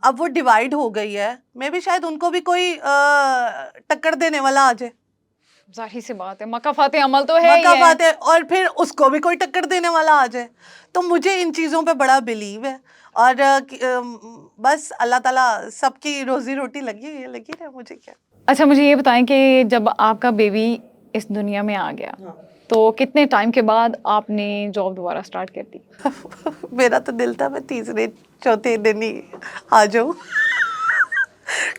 अब वो डिवाइड हो गई है। मे भी शायद उनको भी कोई टक्कर देने वाला आ जाए, जाहिर सी बात है, मक्का फाते अमल तो है ही मौका है। पाते और फिर उसको भी कोई टक्कर देने वाला आ जाए। तो मुझे इन चीज़ों पे बड़ा बिलीव है। और बस अल्लाह ताला सबकी रोजी रोटी लगी हुई है, लगी रहे, मुझे क्या। अच्छा, मुझे ये बताएं कि जब आपका बेबी इस दुनिया में आ गया तो कितने टाइम के बाद आपने जॉब दोबारा स्टार्ट कर दी? मेरा तो दिल था मैं तीसरे चौथे दिन ही आ जाऊं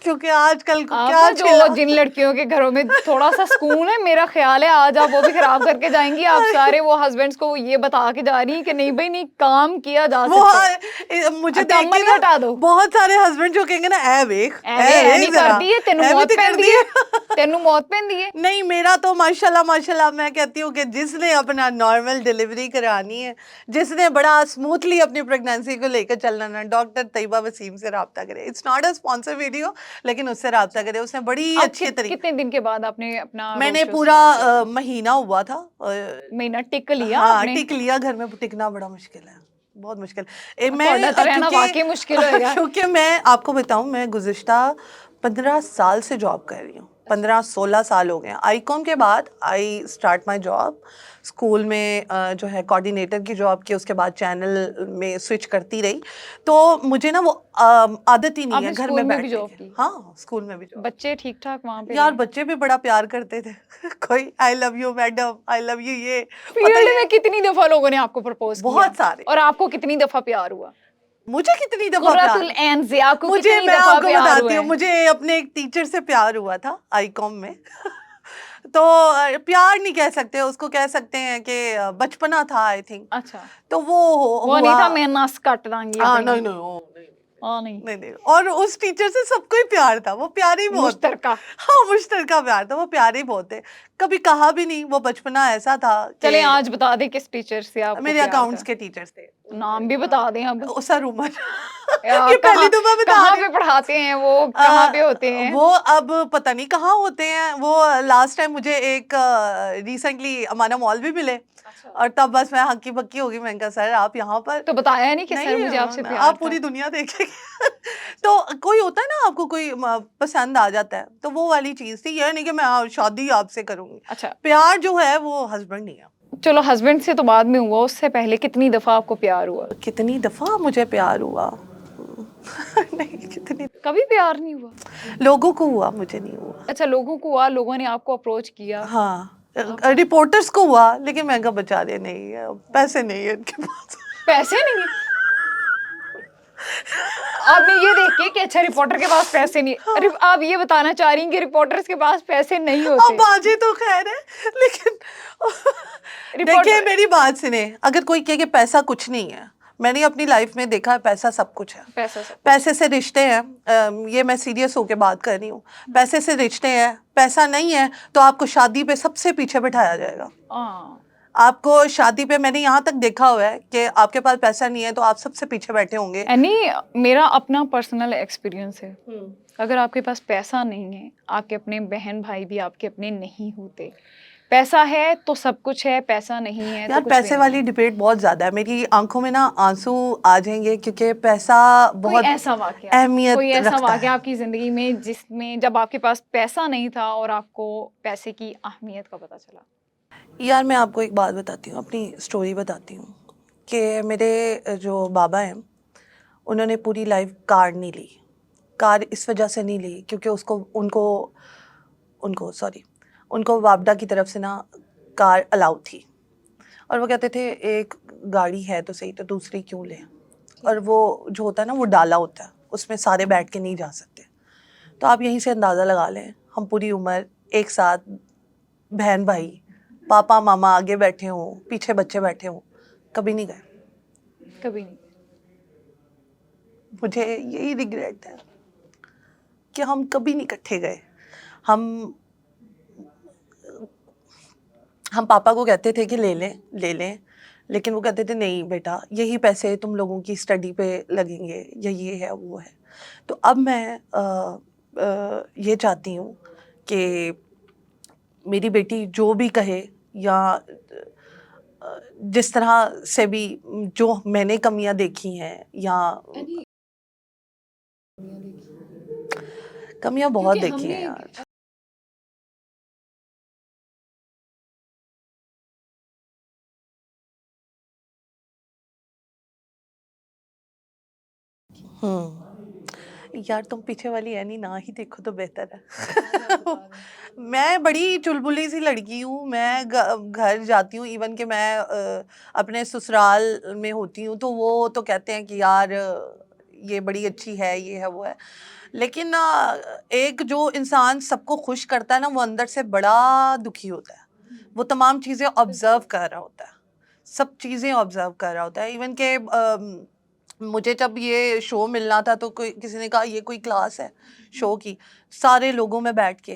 क्योंकि आजकल को आप क्या ना जो चला जिन लड़कियों के घरों में थोड़ा सा सुकून है, मेरा ख्याल है आज आप वो भी खराब करके जाएंगी। आप सारे वो हस्बैंड्स को ये बता के जा रही हैं कि नहीं भाई नहीं, काम किया जा वो सकता है। मुझे अब देख अमल के ही हटा दो। बहुत सारे हस्बैंड जो कहेंगे ना ए वेख नहीं जरा करती है, तेनू ए भी मौत तो कर पैंदी है, तेनू मौत पैंदी है। नहीं, मेरा तो माशाल्लाह माशाल्लाह मैं कहती हूँ कि जिसने अपना नॉर्मल डिलीवरी करानी है, जिसने बड़ा स्मूथली अपनी प्रेगनेंसी को लेकर चलना ना, डॉक्टर तैयबा वसीम से रब्ता करे। It's not a sponsor video, लेकिन उससे रब्ता करे। उसने बड़ी अच्छी तरीके। कितने दिन के बाद आपने अपना मैंने पूरा महीना हुआ था, महीना टिक लिया हाँ आपने? टिक लिया। घर में टिकना बड़ा मुश्किल है, बहुत मुश्किल। मैं तो रहना वाकई मुश्किल होएगा। क्योंकि मैं आपको बताऊं, मैं गुज़िश्ता 15 साल से जॉब कर रही हूँ, 15-16 साल हो गए। आईकॉम के बाद I start my job school में, जो है कोऑर्डिनेटर की जॉब की, उसके बाद चैनल में स्विच करती रही। तो मुझे ना वो आदत ही नहीं है घर में बैठने की। हाँ, स्कूल में भी जॉब। बच्चे ठीक ठाक वहाँ पे? यार बच्चे भी बड़ा प्यार करते थे कोई I love you madam, I love you, ये फील्ड में कितनी दफा लोगों ने आपको प्रपोज किया? बहुत सारे। और आपको कितनी दफा प्यार हुआ? मुझे कितनी दफा प्यार, मुझे मैं आपको बताती हूँ, मुझे अपने एक टीचर से प्यार हुआ था आईकॉम में तो प्यार नहीं कह सकते उसको, कह सकते हैं कि बचपना था आई थिंक। अच्छा, तो वो नहीं था मैं नस काट दांगी? हाँ नहीं नहीं। और उस टीचर से सबको ही प्यार था, वो प्यारी बहुत मुश्तरका। हाँ मुश्तरका प्यार था, वो प्यारे बहुत थे, कभी कहा भी नहीं। वो बचपना ऐसा था। चले आज बता दे किस टीचर से आपको मेरे अकाउंट्स के टीचर्स थे, नाम भी बता दें अब। सर उमर ये पहली दफा बता कहाँ पे पढ़ाते हैं वो, कहाँ पे होते हैं वो? अब पता नहीं कहाँ होते हैं वो। लास्ट टाइम मुझे एक रिसेंटली अमाना मॉल भी मिले। अच्छा। और तब बस मैं हक्की बक्की होगी, मैंने कहा सर आप यहाँ पर, तो बताया नहीं कि सर मुझे आपसे प्यार आप पूरी दुनिया देखेंगे तो कोई होता है ना आपको कोई पसंद आ जाता है, तो वो वाली चीज थी। ये नहीं कि मैं शादी आपसे करूंगी। अच्छा, प्यार जो है वो हस्बैंड नहीं है। चलो हस्बैंड से तो बाद में हुआ, उससे पहले कितनी दफा आपको प्यार हुआ? कितनी दफा मुझे प्यार हुआ नहीं, कितनी कभी प्यार नहीं हुआ? लोगों को हुआ, मुझे नहीं हुआ। अच्छा, लोगों को हुआ, लोगों ने आपको अप्रोच किया? हाँ, रिपोर्टर्स को हुआ, लेकिन मैं कहा बचा दे, नहीं है पैसे नहीं है इनके पास पैसे नहीं है? आपने ये देख के कि अच्छा रिपोर्टर के पास पैसे नहीं, अरे आप ये बताना चाह रही हैं कि रिपोर्टर्स के पास पैसे नहीं होते? अब बाजी तो खैर है, लेकिन देखिए मेरी बात सुने, अगर कोई कहे कि पैसा कुछ नहीं है, मैंने अपनी लाइफ में देखा है पैसा सब कुछ है। पैसे से रिश्ते हैं, ये मैं सीरियस होके बात कर रही हूँ। पैसे से रिश्ते हैं, पैसा नहीं है तो आपको शादी पे सबसे पीछे बिठाया जाएगा। आपको शादी पे मैंने यहाँ तक देखा हुआ है कि आपके पास पैसा नहीं है तो आप सबसे पीछे बैठे होंगे। मेरा अपना पर्सनल एक्सपीरियंस है, अगर आपके पास पैसा नहीं है, आपके अपने बहन भाई भी आपके अपने नहीं होते, पैसा है तो सब कुछ है, पैसा नहीं है तो यार कुछ भी पैसे नहीं वाली है। डिबेट बहुत ज्यादा है, मेरी आंखों में ना आंसू आ जाएंगे क्योंकि पैसा कोई बहुत ऐसा वाकया, अहमियत कोई ऐसा रखता वाकया है। आपकी जिंदगी में जिसमें जब आपके पास पैसा नहीं था और आपको पैसे की अहमियत का पता चला? यार मैं आपको एक बात बताती हूँ, अपनी स्टोरी बताती हूँ कि मेरे जो बाबा हैं उन्होंने पूरी लाइफ कार नहीं ली। कार इस वजह से नहीं ली क्योंकि उसको उनको उनको सॉरी उनको वापडा की तरफ से ना कार अलाउ थी, और वो कहते थे एक गाड़ी है तो सही, तो दूसरी क्यों लें। और वो जो होता है ना वो डाला होता है, उसमें सारे बैठ के नहीं जा सकते। तो आप यहीं से अंदाज़ा लगा लें, हम पूरी उम्र एक साथ बहन भाई, पापा मामा आगे बैठे हों, पीछे बच्चे बैठे हों, कभी नहीं गए। कभी नहीं। मुझे यही रिग्रेट है कि हम कभी नहीं इकट्ठे गए। हम पापा को कहते थे कि ले लें, लेकिन वो कहते थे नहीं बेटा, यही पैसे तुम लोगों की स्टडी पे लगेंगे, ये है वो है। तो अब मैं ये चाहती हूँ कि मेरी बेटी जो भी कहे या जिस तरह से भी जो मैंने कमियां देखी हैं या कमियां बहुत देखी हैं यार। यार तुम पीछे वाली एनी ना ही देखो तो बेहतर है। मैं बड़ी चुलबुली सी लड़की हूँ, मैं घर जाती हूँ, इवन कि मैं अपने ससुराल में होती हूँ तो वो तो कहते हैं कि यार ये बड़ी अच्छी है, ये है वो है। लेकिन एक जो इंसान सबको खुश करता है ना, वो अंदर से बड़ा दुखी होता है। वो तमाम चीज़ें ऑब्जर्व कर रहा होता है, सब चीज़ें ऑब्जर्व कर रहा होता है। इवन के मुझे जब ये शो मिलना था तो कोई किसी ने कहा ये कोई क्लास है शो की, सारे लोगों में बैठ के,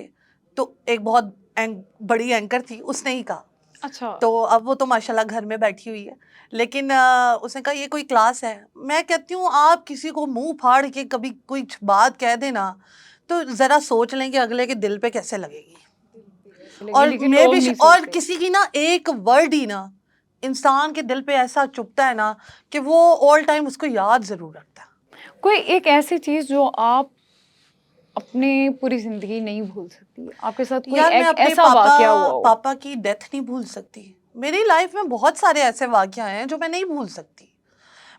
तो एक बहुत बड़ी एंकर थी, उसने ही कहा। अच्छा। तो अब वो तो माशाल्लाह घर में बैठी हुई है, लेकिन उसने कहा ये कोई क्लास है। मैं कहती हूँ आप किसी को मुंह फाड़ के कभी कोई बात कह देना तो ज़रा सोच लें कि अगले के दिल पे कैसे लगेगी। और लेकिन लोग नहीं और सोचते। किसी की ना एक वर्ड ही ना इंसान के दिल पे ऐसा चुभता है ना कि वो ऑल टाइम उसको याद ज़रूर रखता है। कोई एक ऐसी चीज जो आप अपने पूरी जिंदगी नहीं भूल सकती, आपके साथ कोई यार मैं एक अपने ऐसा वाकया हुआ हो? पापा की डेथ नहीं भूल सकती। मेरी लाइफ में बहुत सारे ऐसे वाकया हैं जो मैं नहीं भूल सकती।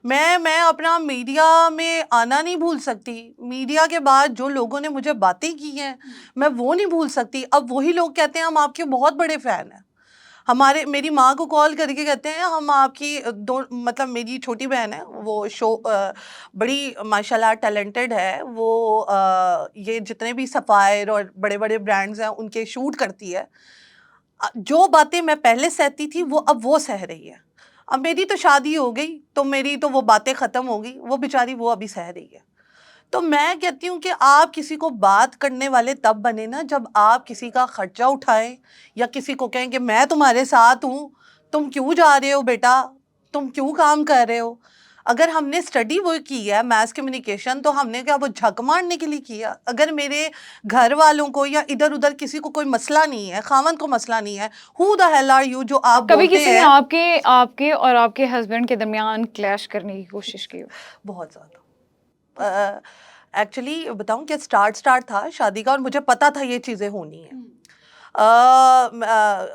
मैं अपना मीडिया में आना नहीं भूल सकती। मीडिया के बाद जो लोगों ने मुझे बातें की हैं मैं वो नहीं भूल सकती। अब वही लोग कहते हैं हम आपके बहुत बड़े फ़ैन हैं। मेरी माँ को कॉल करके कहते हैं हम आपकी मतलब मेरी छोटी बहन है, वो शो बड़ी माशाल्लाह टैलेंटेड है। वो ये जितने भी सफ़ायर और बड़े बड़े ब्रांड्स हैं उनके शूट करती है। जो बातें मैं पहले सहती थी वो अब वो सह रही है। अब मेरी तो शादी हो गई तो मेरी तो वो बातें ख़त्म हो गई, वो बेचारी वो अभी सह रही है। तो मैं कहती हूँ कि आप किसी को बात करने वाले तब बने ना जब आप किसी का खर्चा उठाएं या किसी को कहें कि मैं तुम्हारे साथ हूँ, तुम क्यों जा रहे हो बेटा, तुम क्यों काम कर रहे हो। अगर हमने स्टडी वो की है मैस कम्युनिकेशन तो हमने क्या वो झक मारने के लिए किया। अगर मेरे घर वालों को या इधर उधर किसी को कोई मसला नहीं है, खामन को मसला नहीं है, who the hell are you जो आप कभी बोलते किसी ने हैं। आपके आपके और आपके हस्बैंड के दरमियान क्लैश करने की कोशिश की हो? बहुत ज़्यादा। एक्चुअली बताऊं क्या, स्टार्ट था शादी का और मुझे पता था ये चीज़ें होनी है।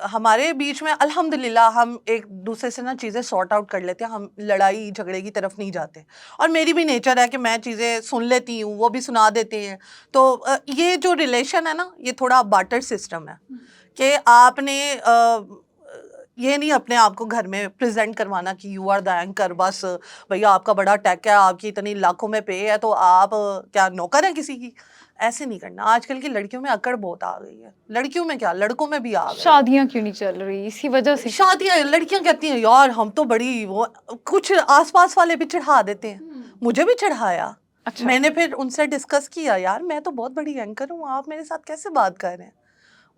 हमारे बीच में अल्हम्दुलिल्लाह हम एक दूसरे से ना चीज़ें सॉर्ट आउट कर लेते हैं, हम लड़ाई झगड़े की तरफ नहीं जाते। और मेरी भी नेचर है कि मैं चीज़ें सुन लेती हूँ, वो भी सुना देते हैं। तो ये जो रिलेशन है ना ये थोड़ा बार्टर सिस्टम है कि आपने ये नहीं अपने आप को घर में प्रेजेंट करवाना कि यू आर द एंकर, बस भैया आपका बड़ा टेक है, आपकी इतनी लाखों में पे है तो आप क्या नौकर हैं किसी की। ऐसे नहीं करना। आजकल की लड़कियों में अकड़ बहुत आ गई है, लड़कियों में क्या लड़कों में भी आ गई है। शादियां क्यों नहीं चल रही इसी वजह से? शादियां, लड़कियां कहती हैं यार हम तो बड़ी वो, कुछ आसपास वाले भी चढ़ा देते हैं, मुझे भी चढ़ाया। अच्छा। मैंने फिर उनसे डिस्कस किया, यार मैं तो बहुत बड़ी एंकर हूँ, आप मेरे साथ कैसे बात कर रहे हैं।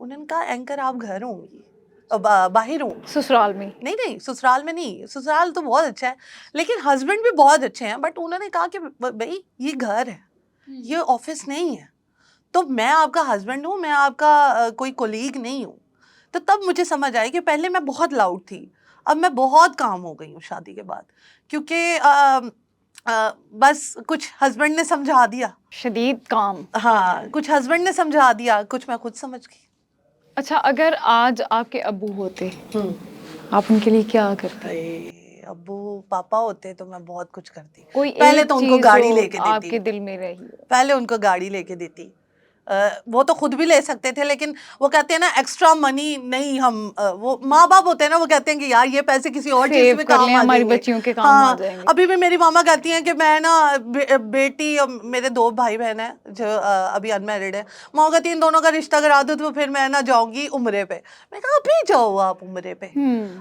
उन्होंने कहा एंकर आप घर होंगी, बाहर हूँ। ससुराल में? नहीं ससुराल में नहीं, ससुराल तो बहुत अच्छा है लेकिन हस्बैंड भी बहुत अच्छे हैं। बट उन्होंने कहा कि भाई ये घर है, ये ऑफिस नहीं है। तो मैं आपका हस्बैंड हूँ, मैं आपका कोई कोलीग नहीं हूँ। तो तब मुझे समझ आया कि पहले मैं बहुत लाउड थी, अब मैं बहुत काम हो गई हूँ शादी के बाद, क्योंकि बस कुछ हस्बैंड ने समझा दिया, शदीद काम। हाँ कुछ हस्बैंड ने समझा दिया, कुछ मैं खुद समझ गई। अच्छा, अगर आज आपके अब्बू होते, आप उनके लिए क्या करते? अरे अब्बू पापा होते तो मैं बहुत कुछ करती। कोई पहले एक तो उनको चीज गाड़ी जो लेके देती, आपके दिल में रही हो। पहले उनको गाड़ी लेके देती। वो तो खुद भी ले सकते थे, लेकिन वो कहते हैं ना एक्स्ट्रा मनी नहीं, हम वो माँ बाप होते हैं ना, वो कहते हैं कि यार ये पैसे किसी और चीज सेव में कर काम लें, आ हमारी जाएंगे। बच्चियों के काम आ हाँ जाएंगे। अभी भी मेरी मामा कहती हैं कि मैं ना बेटी और मेरे 2 भाई बहन हैं जो अभी अनमैरिड है, माँ कहती है इन दोनों का रिश्ता करा दो तो फिर मैं ना जाऊंगी उम्रे पे। मैं कहा अभी जाओ आप उम्रे पे,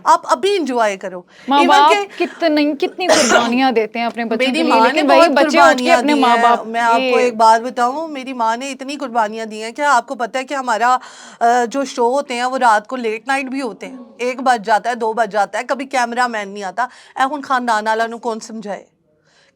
आप अभी इंजॉय करो। माँ इवन बाप के कितनी कुर्बानियां देते हैं अपने बच्चों मेरी के लिए, माँ ने लेकिन वही बहुत बच्चे उठ के कुर्बानियां अपने दी माँ हैं। बाप मैं आपको के। एक बात बताऊं, मेरी माँ ने इतनी कुर्बानियां दी हैं कि आपको पता है कि हमारा जो शो होते हैं वो रात को लेट नाइट भी होते हैं, 1 बज जाता है, 2 बज जाता है, कभी कैमरा मैन नहीं आता। हुण खानदान वाला नु कौन समझाए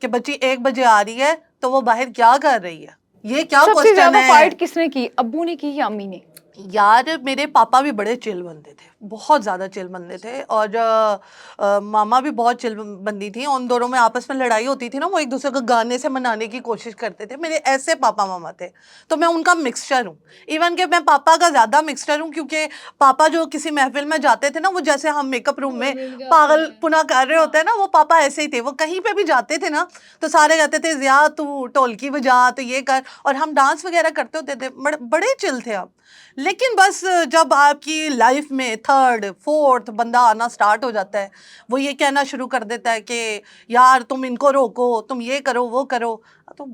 कि बच्ची 1 बजे आ रही है तो वो बाहर क्या कर रही है? ये क्या सबसे क्वेश्चन ज्यादा है? फाइट किसने की, अब्बू ने की या अम्मी ने? यार मेरे पापा भी बड़े चिल बंदे थे, बहुत ज़्यादा चिल बंदे थे, और मामा भी बहुत चिल बंदी थी। उन दोनों में आपस में लड़ाई होती थी ना, वो एक दूसरे को गाने से मनाने की कोशिश करते थे। मेरे ऐसे पापा मामा थे, तो मैं उनका मिक्सचर हूँ। इवन कि मैं पापा का ज़्यादा मिक्सचर हूँ, क्योंकि पापा जो किसी महफिल में जाते थे ना, वो जैसे हम मेकअप रूम में पागलपुना कर रहे होते हैं ना, वो पापा ऐसे ही थे। वो कहीं पर भी जाते थे ना तो सारे कहते थे ज़िया तू ढोलकी बजा, तो ये कर, और हम डांस वगैरह करते होते थे। बड़े चिल थे आप। लेकिन बस जब आपकी लाइफ में 3rd 4th बंदा आना स्टार्ट हो जाता है, वो ये कहना शुरू कर देता है कि यार तुम इनको रोको, तुम ये करो वो करो, तो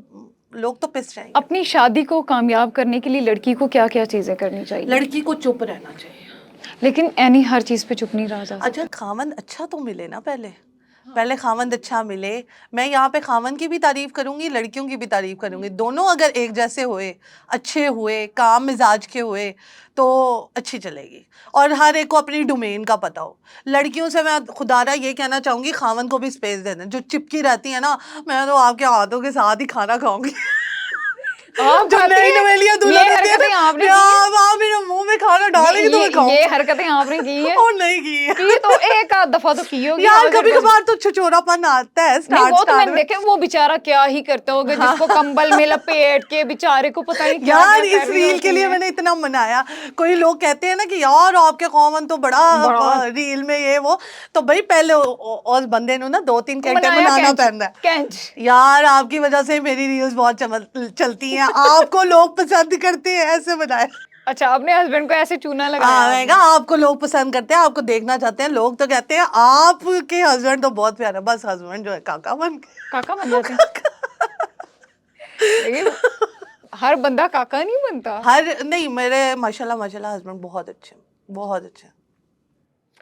लोग तो पिस जाएंगे। अपनी शादी को कामयाब करने के लिए लड़की को क्या क्या चीजें करनी चाहिए? लड़की को चुप रहना चाहिए। लेकिन एनी हर चीज पे चुप नहीं रहा जा सकता। अच्छा खामंद अच्छा तो मिले ना, पहले खामंद अच्छा मिले। मैं यहाँ पे खामंद की भी तारीफ करूंगी, लड़कियों की भी तारीफ करूंगी। दोनों अगर एक जैसे हुए, अच्छे हुए, काम मिजाज के हुए, तो अच्छी चलेगी। और हर एक को अपनी डोमेन का पता हो। लड़कियों से मैं खुदारा ये कहना चाहूंगी, खामंद को भी स्पेस दे दें। जो चिपकी रहती है ना, मैं तो आपके हाथों के साथ ही खाना खाऊंगी। आप जो नई नवेलियां दूल्हा ये देती है हरकतें ना, आपने की आप मेरे मुंह में खाना डालेंगे तो मैं ये खाऊंगी। हरकतें आपने की है? और नहीं की है। की तो एक आध दफा तो की होगी। यार हाँ, कभी फिर कभार तो छिछोरापन आता है नहीं, स्टार्ट वो तो मैंने में। देखे, वो बेचारा क्या ही करता होगा, जिसको कंबल में लपेट के बेचारे को पता नहीं क्या यार क्या इस रील के लिए मैंने इतना मनाया। कोई लोग कहते हैं ना कि यार आपके कॉमन तो बड़ा रील में ये वो, तो भाई पहले उस बंदे ने ना 2-3 घंटे मनाना पैंदा है। यार आपकी वजह से मेरी रील्स बहुत चलती हैं, आपको लोग पसंद करते हैं, ऐसे बनाए। अच्छा, अपने हस्बैंड को ऐसे चूना लगाया? हाँ मैं कहा आपको लोग पसंद करते हैं, आपको देखना चाहते हैं लोग, तो कहते हैं आपके हस्बैंड तो बहुत प्यारा। बस हस्बैंड जो है काका बन जाते हैं। लेकिन हर बंदा काका नहीं बनता। नहीं, मेरे माशाल्लाह हस्बैंड बहुत अच्छे, बहुत अच्छे।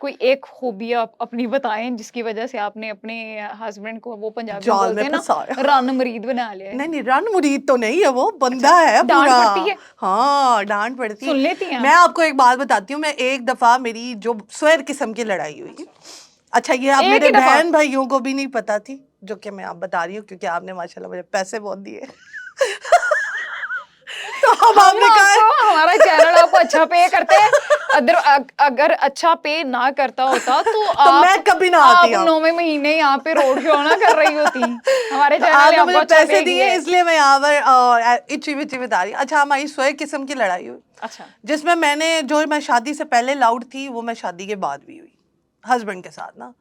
कोई एक खूबी आप अपनी बताएं जिसकी वजह से आपने अपने हस्बैंड को, वो पंजाबी में जाल बोलते में हैं ना, फंसाया। रन मुरीद बना लिया है। नहीं रन मुरीद तो नहीं है, वो बंदा है डांट पूरा। पड़ती है? हाँ डांट पड़ती है। सुन लेती हैं? मैं आपको एक बात बताती हूँ। मैं एक दफा मेरी जो स्वेर किस्म की लड़ाई हुई, अच्छा ये आप मेरे बहन भाइयों को भी नहीं पता थी, जो कि मैं आप बता रही हूँ क्योंकि आपने माशाल्लाह मुझे पैसे बहुत दिए। तो अब आपने कहा हमारा चैनल आपको अच्छा पे करते हैं, अगर अच्छा पे ना करता होता तो आप मैं कभी ना आती। आप 9वें महीने यहाँ पे रोड शो ना कर रही होती। हमारे चैनल आपने मुझे अच्छा पैसे दिए इसलिए मैं यहाँ पर इच्छी विच्छी बता रही। अच्छा हमारी स्वेर किस्म की लड़ाई हुई, अच्छा, जिसमें मैं शादी से पहले लाउड थी, वो मैं शादी के बाद भी हुई हस्बैंड के साथ ना,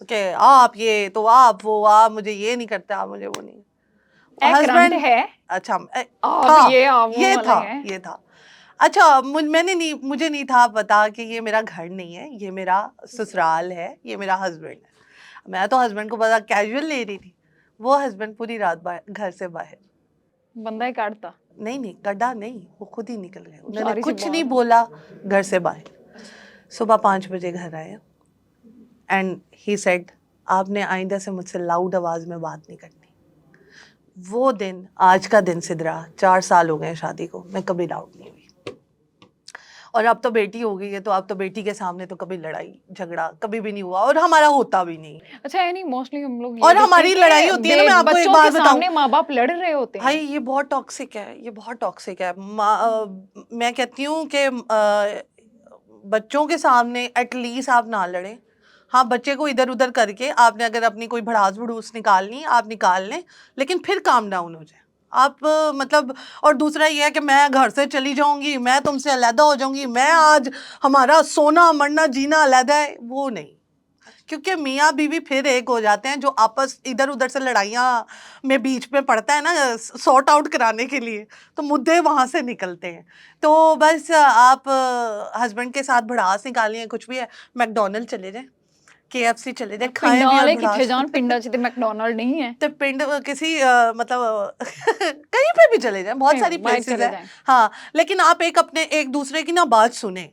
कि आप ये तो आप वो, आप मुझे ये नहीं करते, आप मुझे वो नहीं। हस्बैंड है अच्छा था, ये था। अच्छा मुझे नहीं था पता कि ये मेरा घर नहीं है, ये मेरा ससुराल है, ये मेरा हस्बैंड है। मैं तो हस्बैंड को पता कैजुअल ले रही थी, वो हस्बैंड पूरी रात घर से बाहर। बंदा ही काटता? नहीं गड्ढा नहीं, वो खुद ही निकल गए। उन्होंने कुछ नहीं बोला, घर से बाहर। सुबह 5 बजे घर आए एंड ही सेड आपने आइंदा से मुझसे लाउड आवाज में बात नहीं करनी। वो दिन आज का दिन सिदरा, 4 साल हो गए शादी को, मैं कभी लाउड नहीं हुई। और अब तो बेटी हो गई है, तो अब तो बेटी के सामने तो कभी लड़ाई झगड़ा कभी भी नहीं हुआ, और हमारा होता भी नहीं। अच्छा है नहीं, मोस्टली हम लोग और हमारी लड़ाई होती है ना, मैं आपको एक बात बताऊं, माँ बाप लड़ रहे होते हैं। भाई ये बहुत टॉक्सिक है, ये बहुत टॉक्सिक है। मैं कहती हूँ कि बच्चों के सामने एटलीस्ट आप ना लड़ें। हाँ, बच्चे को इधर उधर करके आपने अगर अपनी कोई भड़ास भड़ूस निकालनी आप निकाल लें, लेकिन फिर काम डाउन हो जाए आप मतलब। और दूसरा ये है कि मैं घर से चली जाऊंगी, मैं तुमसे अलहदा हो जाऊंगी, मैं आज हमारा सोना मरना जीना अलहदा है, वो नहीं। क्योंकि मियाँ बीवी फिर एक हो जाते हैं, जो आपस इधर उधर से लड़ाइयाँ में बीच में पड़ता है ना सॉर्ट आउट कराने के लिए, तो मुद्दे वहाँ से निकलते हैं। तो बस आप हस्बैंड के साथ भड़ास निकालिए, कुछ भी है, मैकडोनल्ड चले जाएं, KFC चले जाएं, खाएं भी और किथे जान पिंडा च ते मैकडोनल्ड नहीं है, तो पिंड किसी मतलब कहीं पे भी चले जाएं, बहुत सारी प्लेसेस है। हाँ, लेकिन आप एक दूसरे की ना बात सुने।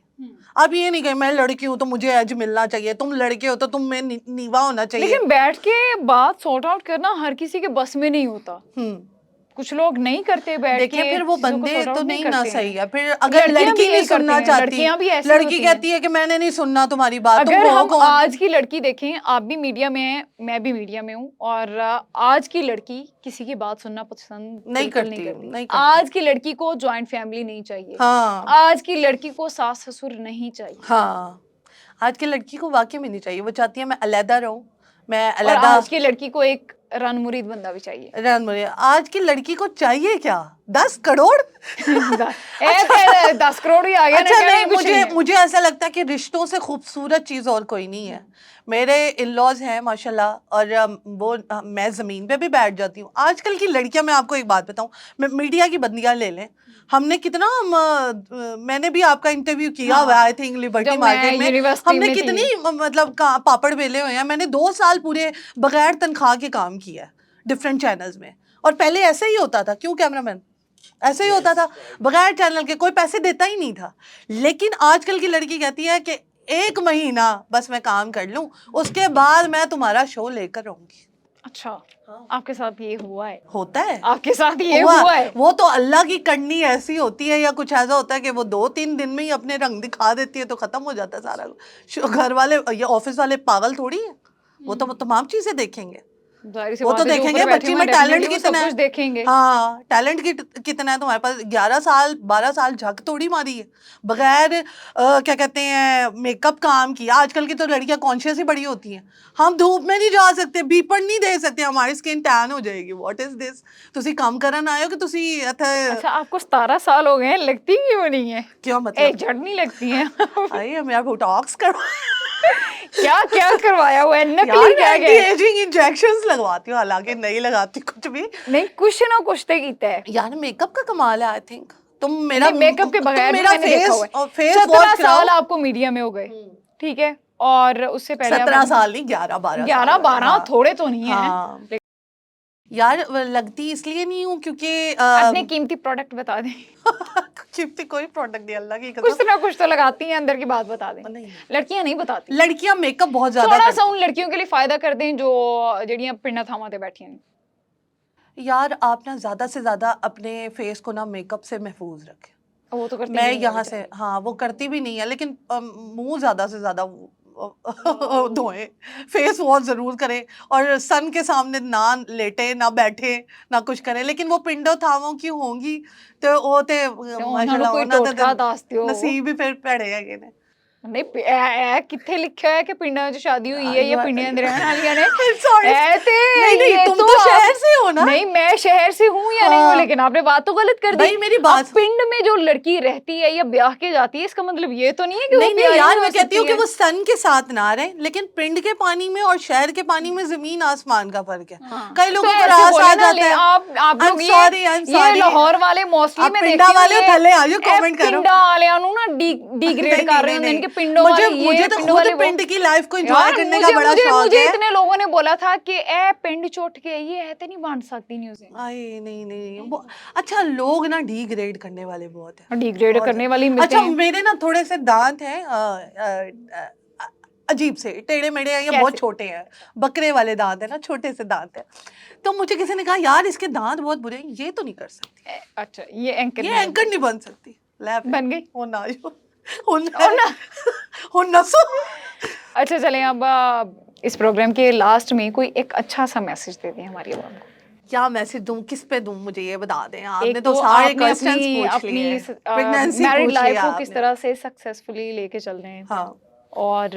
अब ये नहीं कहे मैं लड़की हूँ तो मुझे एज मिलना चाहिए, तुम लड़के हो तो तुम में नीवा होना चाहिए। लेकिन बैठ के बात सॉर्ट आउट करना हर किसी के बस में नहीं होता। कुछ लोग नहीं करते बैठ देखिए के, फिर वो बंदे तो नहीं ना सही है। फिर अगर लड़कियां लड़की भी नहीं यही सुनना करती हैं, चाहती, लड़कियां भी ऐसी लड़की होती कहती है कि मैंने नहीं सुनना तुम्हारी बात, अगर तुम हो हम कौन? आज की लड़की देखें, आप भी मीडिया में हैं, मैं भी मीडिया में हूँ, और आज की लड़की किसी की बात सुनना पसंद नहीं बिल्कुल करती, नहीं आज की लड़की को जॉइंट फैमिली नहीं चाहिए। हाँ, आज की लड़की को सास ससुर नहीं चाहिए। हाँ, आज की लड़की को वाकई में नहीं चाहिए। वो चाहती है मैं अलहदा रहूं, मैं और अलहदा। आज की लड़की को एक रन मुरीद बंदा भी चाहिए। रन मुरीद आज की लड़की को चाहिए क्या? 10 करोड़? 10 करोड़ ही आ गया। अच्छा नहीं, मुझे ऐसा लगता है कि रिश्तों से खूबसूरत चीज़ और कोई नहीं है। मेरे इन-लॉज हैं माशाल्लाह, और वो मैं ज़मीन पे भी बैठ जाती हूँ। आजकल की लड़कियां, मैं आपको एक बात बताऊँ, मीडिया की बंदियां ले लें, हमने कितना मैंने भी आपका इंटरव्यू किया हुआ है, आई थिंक लिबर्टी मार्केट में। हमने कितनी मतलब पापड़ बेले हुए हैं। मैंने 2 साल पूरे बगैर तनख्वाह के काम किया है डिफरेंट चैनल्स में। और पहले ऐसे ही होता था, क्यों कैमरामैन? ऐसे ही होता था, बगैर चैनल के कोई पैसे देता ही नहीं था। लेकिन आजकल की लड़की कहती है कि 1 महीना बस मैं काम कर लूं, उसके बाद मैं तुम्हारा शो लेकर रहूंगी। अच्छा, आपके साथ ये हुआ है? होता है, आपके साथ ये हुआ है? वो तो अल्लाह की करनी ऐसी होती है, या कुछ ऐसा होता है कि वो 2-3 दिन में ही अपने रंग दिखा देती है, तो खत्म हो जाता है सारा। घर वाले या ऑफिस वाले पागल थोड़ी है, वो तो तमाम चीजें देखेंगे। वो तो देखेंगे बच्ची में टैलेंट कितना है, देखेंगे। हाँ, टैलेंट कितना है तुम्हारे पास। 11 साल 12 साल झक थोड़ी मारी है बगैर क्या कहते हैं मेकअप काम किया। आजकल की तो लड़कियां कॉन्शियस ही बड़ी होती हैं। हम धूप में नहीं जा सकते, बीपन नहीं दे सकते, हमारी स्किन टैन हो जाएगी। What is this? तुसी काम करन आए हो कि तुसी अच्छा, आपको 17 साल हो गए हैं, लगती क्यों नहीं है? क्यों मतलब एक झड़ नहीं लगती है? आइए मैं बोटॉक्स करवा क्या क्या करवाया हुआ है? नकली क्या एंटी एजिंग इंजेक्शंस लगवाती हूँ, हालांकि नहीं लगाती कुछ भी नहीं, कुछ ना कुछ तो कीता है यार। मेकअप का कमाल है आई थिंक। तुम मेरा मेकअप के बगैर मेरा फेस 17 साल आपको मीडिया में हो गए, ठीक है, और उससे पहले 17 साल नहीं, 11-12 11-12 थोड़े तो नहीं है यार। लगती इसलिए नहीं हूँ क्योंकि अपने कीमती प्रोडक्ट बता दें। कीमती कोई प्रोडक्ट नहीं, अल्लाह की कसम। कुछ ना कुछ तो लगाती हैं, अंदर की बात बता दें। लड़कियां नहीं बताती। लड़कियां मेकअप बहुत ज्यादा थोड़ा सा उन लड़कियों के लिए फायदा कर दें जो जड़ियां पिंडा थामा ते बैठी हैं। यार आप ना ज्यादा से ज्यादा अपने फेस को ना मेकअप से महफूज रखें। वो तो करती मैं यहाँ से, हाँ वो करती भी नहीं है, लेकिन मुंह ज्यादा से ज्यादा धोए, फेस वॉश जरूर करें, और सन के सामने ना लेटे ना बैठे ना कुछ करें। लेकिन वो पिंडो थावों की होंगी तो वो ते माशाल्लाह नसीब भी फिर भैड़े हैगे ने। नहीं किथे लिखा है कि पिंडा च शादी हुई है या पिंडियां दे रहने वालियां ने? नहीं, तुम तो शहर से हो ना। नहीं, मैं शहर से हूँ या नहीं हूँ, लेकिन आपने बात तो गलत कर दी। मेरी बात, पिंड में जो लड़की रहती है या ब्याह के जाती है, इसका मतलब ये तो नहीं है कि नहीं यार, मैं कहती हूँ कि वो सन के साथ ना रहे, लेकिन पिंड के पानी में और शहर के पानी में जमीन आसमान का फर्क है। कई लोगों को रास आ जाता है। आप लोग ये लाहौर वाले मोस्टली में पिंडा वाले थले आइयो कमेंट करो। पिंडा वालियां नु ना डिग्रेड कर रहे हैं, इनके पिंडों वाले। मुझे तो खुद पिंड की लाइफ को एंजॉय करने का बड़ा शौक है। मुझे इतने लोगों ने बोला था कि ए पिंड छोड़ के ये है तो नहीं बांट सकती न्यूज़। आई नहीं। अच्छा, लोग ना डिग्रेड करने वाले बहुत है, डिग्रेड करने वाली मिलते हैं। अच्छा, मेरे ना थोड़े से दांत हैं अजीब से टेढ़े मेढ़े हैं, या बहुत छोटे हैं, बकरे वाले दांत है ना, छोटे से दांत है। तो मुझे किसी ने कहा यार इसके दांत बहुत बुरे हैं, ये तो नहीं कर सकती। अच्छा, ये एंकर नहीं बन सकती। बन गई हो ना हो नसो। अच्छा चलें, अब इस प्रोग्राम के लास्ट में कोई एक अच्छा सा मैसेज दे दें हमारी आवाम को। क्या मैसेज दूं, किस पे दूं, मुझे ये बता दें। आपने एक तो सारे आपने क्वेश्चंस अपनी पूछ अपनी लिए, प्रेगनेंसी मैरिड पूछ लाइफ लिया को किस आपने। तरह से सक्सेसफुली लेके चल रहे हैं, हाँ और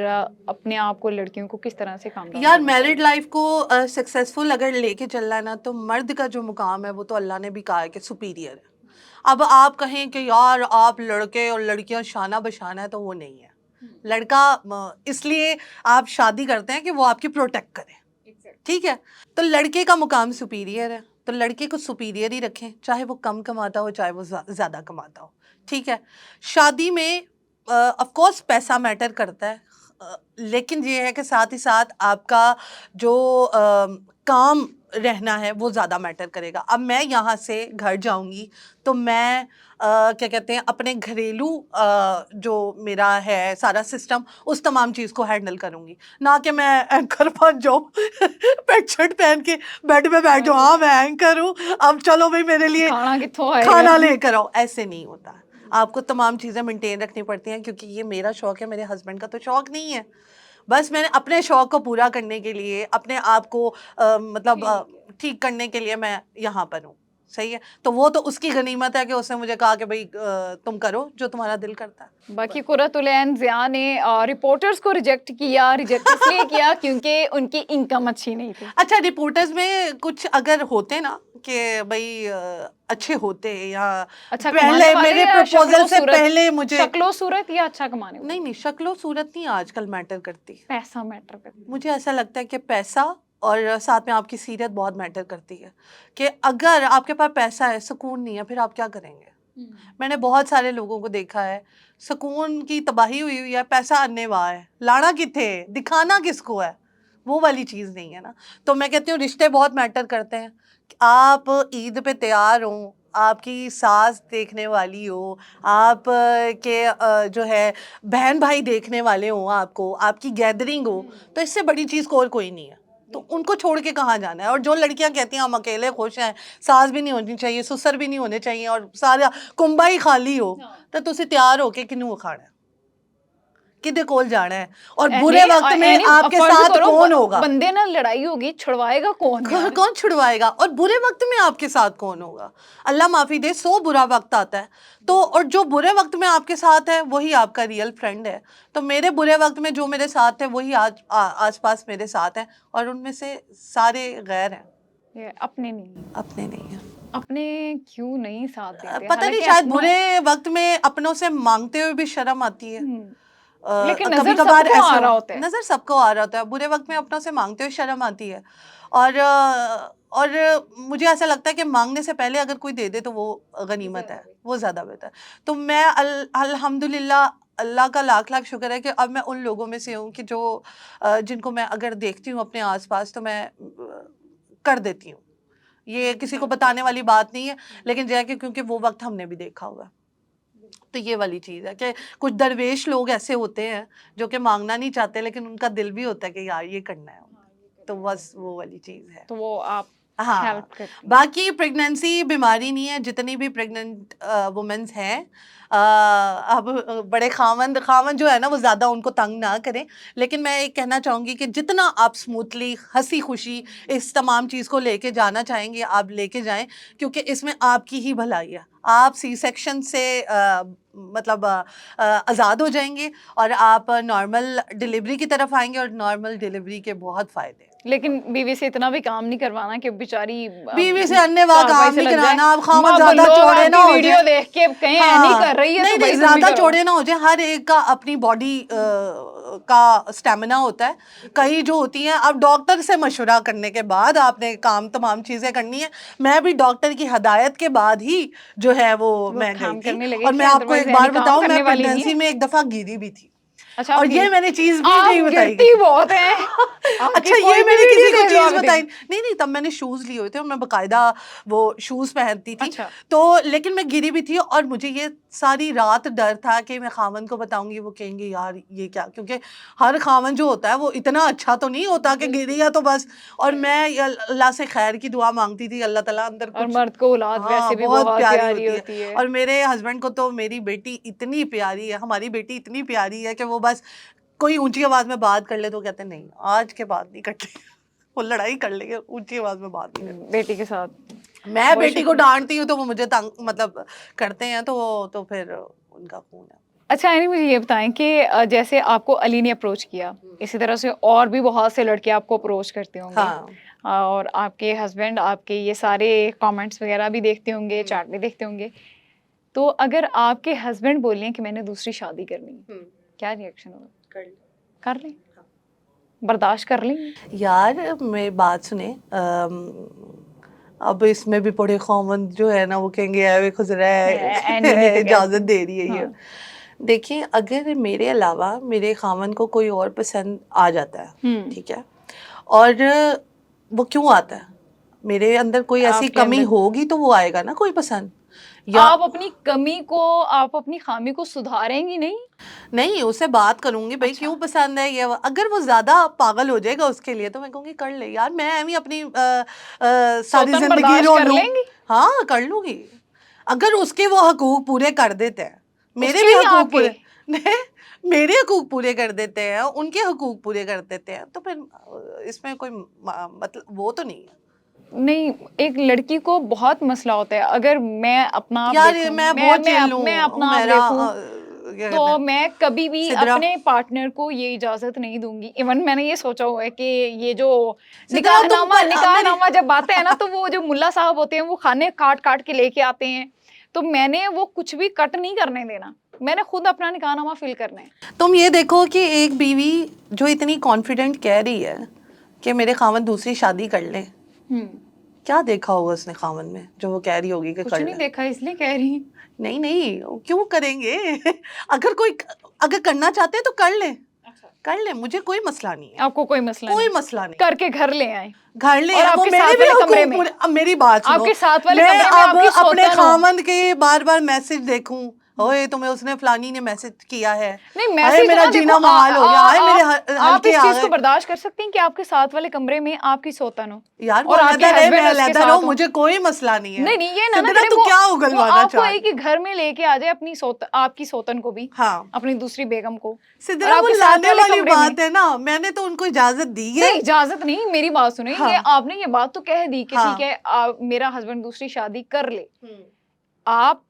अपने आप को, लड़कियों को किस तरह से काम डाउन यार, करना मैरिड चाहिए। लाइफ को सक्सेसफुल अगर लेके चलना है ना, तो मर्द का जो मुकाम है वो तो अल्लाह ने भी कहा है कि सुपीरियर है। अब आप कहें कि यार आप लड़के और लड़कियां शाना बशाना है, तो वो नहीं है। लड़का इसलिए आप शादी करते हैं कि वो आपकी प्रोटेक्ट करे, ठीक है। तो लड़के का मुकाम सुपीरियर है, तो लड़के को सुपीरियर ही रखें, चाहे वो कम कमाता हो चाहे वो ज़्यादा कमाता हो, ठीक है। शादी में ऑफ कोर्स पैसा मैटर करता है, लेकिन ये है कि साथ ही साथ आपका जो काम रहना है वो ज़्यादा मैटर करेगा। अब मैं यहाँ से घर जाऊँगी तो मैं क्या कहते हैं, अपने घरेलू जो मेरा है सारा सिस्टम, उस तमाम चीज़ को हैंडल करूँगी, ना कि मैं एंकर बन जाऊँ पेट शर्ट पहन के बेड पे बैठ जाऊँ, हाँ मैं एंकर हूँ, अब चलो भाई मेरे लिए खाना कित्थों आएगा। खाना लेकर आओ। ऐसे नहीं होता, आपको तमाम चीज़ें मेंटेन रखनी पड़ती हैं, क्योंकि ये मेरा शौक है, मेरे हस्बैंड का तो शौक नहीं है। बस मैंने अपने शौक को पूरा करने के लिए, अपने आप को मतलब ठीक करने के लिए मैं यहाँ पर हूँ, सही है। तो वो तो उसकी गनीमत है कि उसने मुझे कहा कि भाई तुम करो जो तुम्हारा दिल करता है। बाकी कुर्रतुल ऐन ज़िया ने रिपोर्टर्स को रिजेक्ट इसलिए किया क्योंकि उनकी इनकम अच्छी नहीं थी। अच्छा, रिपोर्टर्स में कुछ अगर होते ना कि भाई अच्छे होते, या अच्छा पहले कमाने वाले मेरे या प्रपोजल से पहले मुझे शक्लो सूरत या अच्छा कमाने वाले? नहीं, शक्लो सूरत नहीं आजकल मैटर करती। पैसा मैटर करता है। मुझे ऐसा लगता है कि पैसा और साथ में आपकी सीरत बहुत मैटर करती है, कि अगर आपके पास पैसा है, सुकून नहीं है, फिर आप क्या करेंगे। मैंने बहुत सारे लोगों को देखा है, सुकून की तबाही हुई हुई है, पैसा अन्नेवाह है, लाना किथे, दिखाना किसको है, वो वाली चीज़ नहीं है ना। तो मैं कहती हूँ रिश्ते बहुत मैटर करते हैं। आप ईद पे तैयार हो, आपकी सास देखने वाली हो, आप के जो है बहन भाई देखने वाले हो, आपको आपकी गैदरिंग हो, तो इससे बड़ी चीज़ और कोई नहीं है। तो उनको छोड़ के कहाँ जाना है। और जो लड़कियां कहती हैं हम अकेले खुश हैं, सास भी नहीं होनी चाहिए, ससुर भी नहीं होने चाहिए, और सारा कुंबा ही खाली हो, तो तुसी तैयार हो के किनू खाना है, किदे कोल जाना है, और बुरे वक्त में आपके साथ कौन होगा, बंदे ना लड़ाई होगी, छुड़वाएगा कौन यार? कौन छुड़वाएगा, और बुरे वक्त में आपके साथ कौन होगा। अल्लाह माफी दे, 100 बुरा वक्त आता है, तो और जो बुरे वक्त में आपके साथ है वही आपका रियल फ्रेंड है। तो मेरे बुरे वक्त में जो मेरे साथ है वही आज आसपास मेरे साथ है, और उनमें से सारे गैर हैं, ये अपने नहीं है। अपने नहीं है। अपने क्यों नहीं साथ देते? पता नहीं, शायद बुरे वक्त में अपनों से मांगते हुए भी शर्म आती है। लेकिन कभी नजर कभार सबको आ ऐसा रहा होता है। नजर सबको आ रहा होता है, बुरे वक्त में अपनों से मांगते हुए शर्म आती है। और मुझे ऐसा लगता है कि मांगने से पहले अगर कोई दे दे तो वो गनीमत है, वो ज़्यादा बेहतर। तो मैं अल्हम्दुलिल्लाह, अल्लाह का लाख लाख शुक्र है कि अब मैं उन लोगों में से हूँ कि जो जिनको मैं अगर देखती हूँ अपने आसपास तो मैं कर देती हूँ। ये किसी को बताने वाली बात नहीं है, लेकिन जो है कि क्योंकि वो वक्त हमने भी देखा हुआ है। तो ये वाली चीज़ है कि कुछ दरवेश लोग ऐसे होते हैं जो कि मांगना नहीं चाहते, लेकिन उनका दिल भी होता है कि यार ये करना है, तो बस वो वाली चीज़ है। तो वो आप हाँ, हेल्प करती हैं। बाकी प्रेगनेंसी बीमारी नहीं है, जितनी भी प्रेग्नेंट वुमेन्स हैं, अब बड़े खामन जो है ना वो ज़्यादा उनको तंग ना करें। लेकिन मैं एक कहना चाहूँगी कि जितना आप स्मूथली हंसी खुशी इस तमाम चीज़ को लेके जाना चाहेंगे आप लेके जाएं, क्योंकि इसमें आपकी ही भलाई है। आप सी सेक्शन से मतलब आज़ाद हो जाएंगे, और आप नॉर्मल डिलीवरी की तरफ आएंगे, और नॉर्मल डिलीवरी के बहुत फ़ायदे हैं। लेकिन बीवी से इतना भी काम नहीं करवाना कि बेचारी बीवी से अन्नेवाह काम नहीं कराना। आप खामद माँ ज्यादा लोग चौड़े ना आपकी हो वीडियो जाए, देख के कहीं हाँ, नहीं कर रही है नहीं तो भाई नहीं, तुम भी ज्यादा करो। चौड़े ना हो जाए। हर एक का अपनी बॉडी का स्टेमिना होता है। कई जो होती हैं, अब डॉक्टर से मशवरा करने के बाद आपने काम तमाम चीजें करनी है। मैं भी डॉक्टर की हदायत के बाद ही जो है वो मैं गई काम थी। करने लगी और थी, मैं आपको otherwise एक बार यानी काम बताऊं, करने मैं वाली नहीं प्रेगनेंसी है। में एक दफा गिरी भी थी, अच्छा, और ये मैंने चीज भी आप नहीं बताई गिरती बहुत हैं। अच्छा, ये मैंने किसी को चीज बताई नहीं। नहीं, तब मैंने शूज लिए हुए थे और मैं बकायदा वो शूज पहनती थी। अच्छा। तो लेकिन मैं गिरी भी थी, और मुझे ये सारी रात डर था कि मैं खामन को बताऊंगी, वो कहेंगे यार ये क्या, क्योंकि हर खामन जो होता है वो इतना अच्छा तो नहीं होता कि गिरी है तो बस। और मैं अल्लाह से खैर की दुआ मांगती थी, अल्लाह ताला अंदर और कुछ, मर्द को औलाद हाँ, वैसे भी बहुत प्यारी होती होती है। है। और मेरे हस्बैंड को तो मेरी बेटी इतनी प्यारी है, हमारी बेटी इतनी प्यारी है कि वो बस कोई ऊंची आवाज में बात कर ले तो कहते नहीं, आज के बाद नहीं करते। वो लड़ाई कर लेंगे, ऊंची आवाज में बात नहीं करनी। बेटी के साथ मैं बेटी को डांटती हूँ तो वो मुझे तंग मतलब करते हैं, तो फिर उनका खून है। अच्छा यानी मुझे ये बताएं कि जैसे आपको अली ने अप्रोच किया, इसी तरह से और भी बहुत से लड़के आपको अप्रोच करते होंगे। हाँ। और आपके हस्बैंड आपके ये सारे कमेंट्स वगैरह भी देखते होंगे, चैट भी देखते होंगे। तो अगर आपके हस्बैंड बोलें कि मैंने दूसरी शादी करनी है, क्या रिएक्शन होगा? कर लें? बर्दाश्त कर लेंगे? यार मेरी बात सुने, अब इसमें भी बड़े खामन जो है ना वो कहेंगे यार खुजरा है इजाजत दे रही है ये। हाँ। देखिए अगर मेरे अलावा मेरे खामन को कोई और पसंद आ जाता है, ठीक है, और वो क्यों आता है, मेरे अंदर कोई ऐसी आपके कमी अंदर- होगी तो वो आएगा ना कोई पसंद। या आप अपनी कमी को, आप अपनी खामी को सुधारेंगी नहीं? नहीं, उससे बात करूंगी भाई क्यों पसंद है ये अगर वो ज्यादा पागल हो जाएगा उसके लिए तो मैं कहूंगी कर ले यार, मैं एवं अपनी सारी सौतन जिंदगी बर्दाश्त रो कर लूं। लेंगी? हाँ कर लूंगी, अगर उसके वो हकूक पूरे कर देते हैं, मेरे उसके भी ही हकूक आपके? पूरे नहीं, मेरे हकूक पूरे कर देते हैं, उनके हकूक पूरे कर देते हैं, तो फिर इसमें कोई मतलब वो तो नहीं है। नहीं, एक लड़की को बहुत मसला होता है। अगर मैं अपना आप यार देखूं, मैं बहुत चिल्लू मैं अपना आप मेरा देखूं, क्या कहते तो हैं, मैं कभी भी सिदरा। अपने पार्टनर को ये इजाजत नहीं दूंगी। इवन मैंने ये सोचा हुआ है कि ये जो सिदरा तुम पर निकाहनामा जब आता है ना, तो वो जो मुल्ला साहब होते हैं वो खाने काट काट के लेके आते हैं, तो मैंने वो कुछ भी कट नहीं करने देना, मैंने खुद अपना निकाहनामा फिल करना है। तुम ये देखो कि एक बीवी जो इतनी कॉन्फिडेंट कह रही है कि मेरे खामन दूसरी शादी कर ले, क्या देखा होगा उसने खामन में जो वो कह रही होगी कि कुछ कर नहीं ले। देखा इसलिए कह रही हूँ। नहीं नहीं, वो क्यों करेंगे अगर करना चाहते हैं तो कर ले, कर ले, मुझे कोई मसला नहीं है, आपको कोई मसला कोई नहीं, मसला नहीं, करके घर ले आए घर ले और आए, वो आपके मेरे साथ भी वाले कमरे हुकूक में, पूरे। अब मेरी बात सुनो, आपके साथ वाले मैं कमरे में अब आपकी अपने सौतन हो। खामन के बार बार मैसेज देखूं, ओए तुम्हें उसने फलानी ने मैसेज किया है, नहीं, हाय मैसेज मेरा ना देखो, जीना महाल हो गया, हाय मेरे आप हल्के इस आ चीज को गए। बर्दाश्त कर सकती हैं कि आपके साथ वाले कमरे में आपकी सौतन हो यार वो और आपके अलग है, मैं हस्बैंड उसके अलग साथ रहूं, हो? मुझे कोई मसला नहीं है। नहीं नहीं, ये ना सिद्रा करे, तू वो क्या वो उगलवाना आपको चाह एक ही घर में लेके आ जाए, अपनी आपकी सौतन को भी, हाँ अपनी दूसरी बेगम को, और सिद्रा वो आपके साथ लाने वाले वाली कमरे में। बात है ना, मैंने तो उनको इजाजत दी है। नहीं, इजाजत नहीं, मेरी बात सुने, हाँ। ये आपने ये बात तो कह दी कि हाँ। ठीक है मेरा हस्बैंड दूसरी शादी कर ले। आप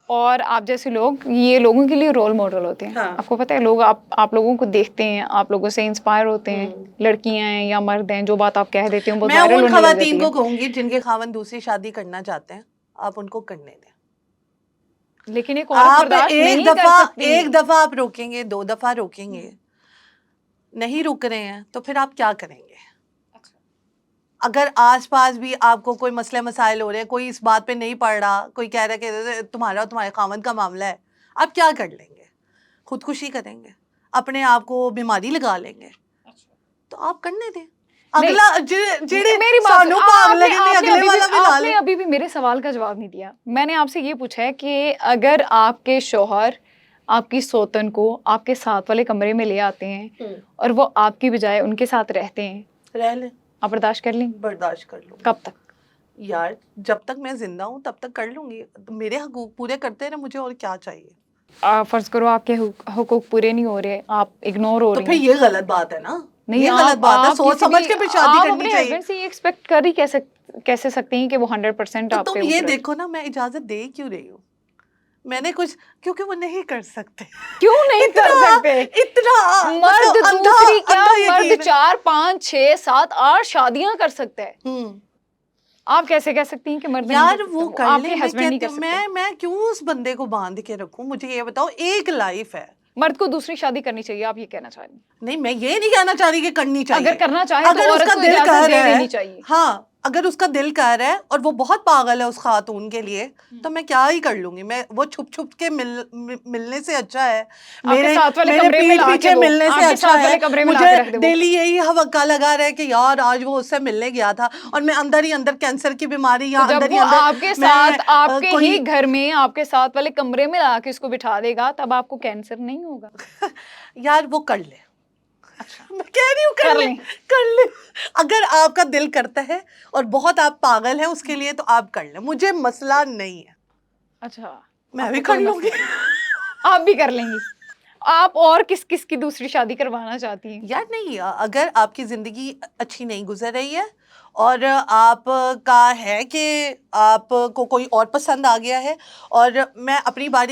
और आप जैसे लोग ये लोगों के लिए रोल मॉडल होते हैं। हाँ। आपको पता है, लोग आप लोगों को देखते हैं, आप लोगों से इंस्पायर होते हैं, लड़कियां हैं या मर्द हैं, जो बात आप कह देते हैं बहुत मैं वायरल उन होने लग जाती खवातीन है। को कहूंगी जिनके खावन दूसरी शादी करना चाहते हैं, आप उनको करने दें। लेकिन एक औरत आप बर्दाश्त नहीं कर सकती। एक दफा आप रोकेंगे, 2 दफा रोकेंगे, नहीं रुक रहे हैं तो फिर आप क्या करेंगे? अगर आसपास भी आपको कोई मसले मसाइल हो रहे हैं, कोई इस बात पे नहीं पड़ रहा, कोई कह रहा है कि तुम्हारा और तुम्हारे खामन का मामला है, आप क्या कर लेंगे? खुदकुशी करेंगे, अपने आप को बीमारी लगा लेंगे, तो आप करने दें। अगला मेरी बात सानू भाग लगे नहीं, अगले वाला भी ला आपने ले। अभी भी मेरे सवाल का जवाब नहीं दिया। मैंने आपसे ये पूछा है कि अगर आपके शौहर आपकी सौतन को आपके साथ वाले कमरे में ले आते हैं और वो आपकी बजाय उनके साथ रहते हैं, रह ले, आप बर्दाश्त कर लेंगे? बर्दाश्त कर लूंगी। कब तक? यार जब तक मैं जिंदा हूँ तब तक कर लूंगी, मेरे हकूक पूरे करते रहे, मुझे और क्या चाहिए? फर्ज करो आपके हुकूक पूरे नहीं हो रहे, आप इग्नोर हो तो रही फिर हैं। ये गलत बात है ना, नहीं, ये गलत बात है, सोच किसी समझ भी- के फिर शादी आप करनी अपने चाहिए। हस्बैंड से ये एक्सपेक्ट कर ही कैसे सकते हैं कि वो 100% तो आप तुम पे ये उतरे? देखो ना, मैं इजाजत दे क्यों रही हूँ, मैंने कुछ, क्योंकि वो नहीं कर सकते। क्यों नहीं कर सकते? इतना मर्द मतलब दूसरी क्या, अंधा मर्द यकीन है। 4 5 6 7 8 शादियां कर सकता है। हम्म, आप कैसे कह सकती हैं कि मर्द नहीं यार कर सकता? वो कर आपके ले, मैं हस्बैंड नहीं कहती कर हूँ, सकते? मैं क्यों उस बंदे को बांध के रखूं? मुझे ये बताओ, एक लाइफ है। मर्द को दूसरी शादी करनी चाहिए, आप ये कहना चाह रही हैं? नहीं, मैं ये नहीं कहना चाह रही कि करनी चाहिए। अगर करना चाहे तो अगर औरत उसका को दिल इजाजत कह दे रहा है, देनी चाहिए। हाँ, अगर उसका दिल कह रहा है और वो बहुत पागल है उस खातून के लिए, तो मैं क्या ही कर लूंगी? मैं वो छुप छुप के मिलने से अच्छा है, मेरे साथ वाले मेरे कमरे में पीठ ला के पीछे वो, मिलने से आपके अच्छा साथ वाले है। कमरे में ला के रख दे मुझे वो। डेली यही हवक्का लगा रहा है कि यार आज वो उससे मिलने गया था और मैं अंदर ही अंदर कैंसर की बीमारी या तो जब अंदर ही वो अंदर आपके मैं, साथ आपके ही कोई घर में आपके साथ वाले कमरे में ला के उसको बिठा देगा, तब आपको कैंसर नहीं होगा? यार वो कर ले। मैं कह रही हूँ कर कर ले, लें। कर ले। अगर आपका दिल करता है और बहुत आप पागल हैं उसके लिए, तो आप कर ले, मुझे मसला नहीं है। अच्छा, मैं भी आपको कर कोई लूंगी। मसला नहीं। आप भी कर लेंगी? आप और किस किस की दूसरी शादी करवाना चाहती हैं? यार नहीं, अगर आपकी ज़िंदगी अच्छी नहीं गुजर रही है और आपका है कि आपको कोई और पसंद आ गया है, और मैं अपनी बात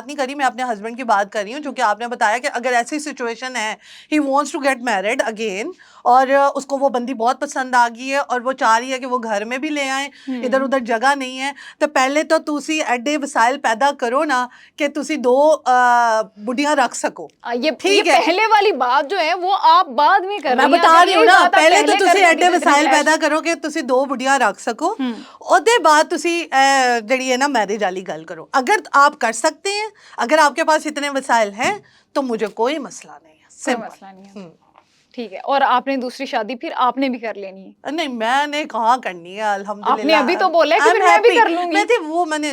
नहीं कर रही, मैं अपने हस्बैंड की बात कर रही हूँ, जो कि आपने बताया कि अगर ऐसी सिचुएशन है, he wants to get married again, और उसको वो बंदी बहुत पसंद आ गई है और वो चाह रही है कि वो घर में भी ले आए, इधर उधर जगह नहीं है, तो पहले तो तुसी एडे वसाइल पैदा करो ना कि तुसी दो बुढ़ियां रख सको। ये ठीक है, पहले वाली बात जो है वो आप बाद में कर मैं रही हैं। बता अगर रही यही हूँ ना, बात आप पहले तो पहले तुसी कर एडे लेती तो वसाइल इतनी पैदा करो कि तुसी दो बुढ़ियां रख सको, ਉਹਦੇ ਬਾਅਦ ਤੁਸੀਂ ਜਿਹੜੀ है ना मैरिज वाली गल करो। अगर आप कर सकते हैं, अगर आपके पास इतने वसाइल हैं, तो मुझे कोई मसला नहीं है, कोई सिंपल। मसला नहीं है। ठीक है, और आपने दूसरी शादी फिर आपने भी कर लेनी है? नहीं, मैंने कहाँ करनी है, आपने अल्हम्दुलिल्लाह। अभी तो बोला है कि आई एम फिर मैं भी हैप्पी। कर लूंगी। मैं थी वो, मैंने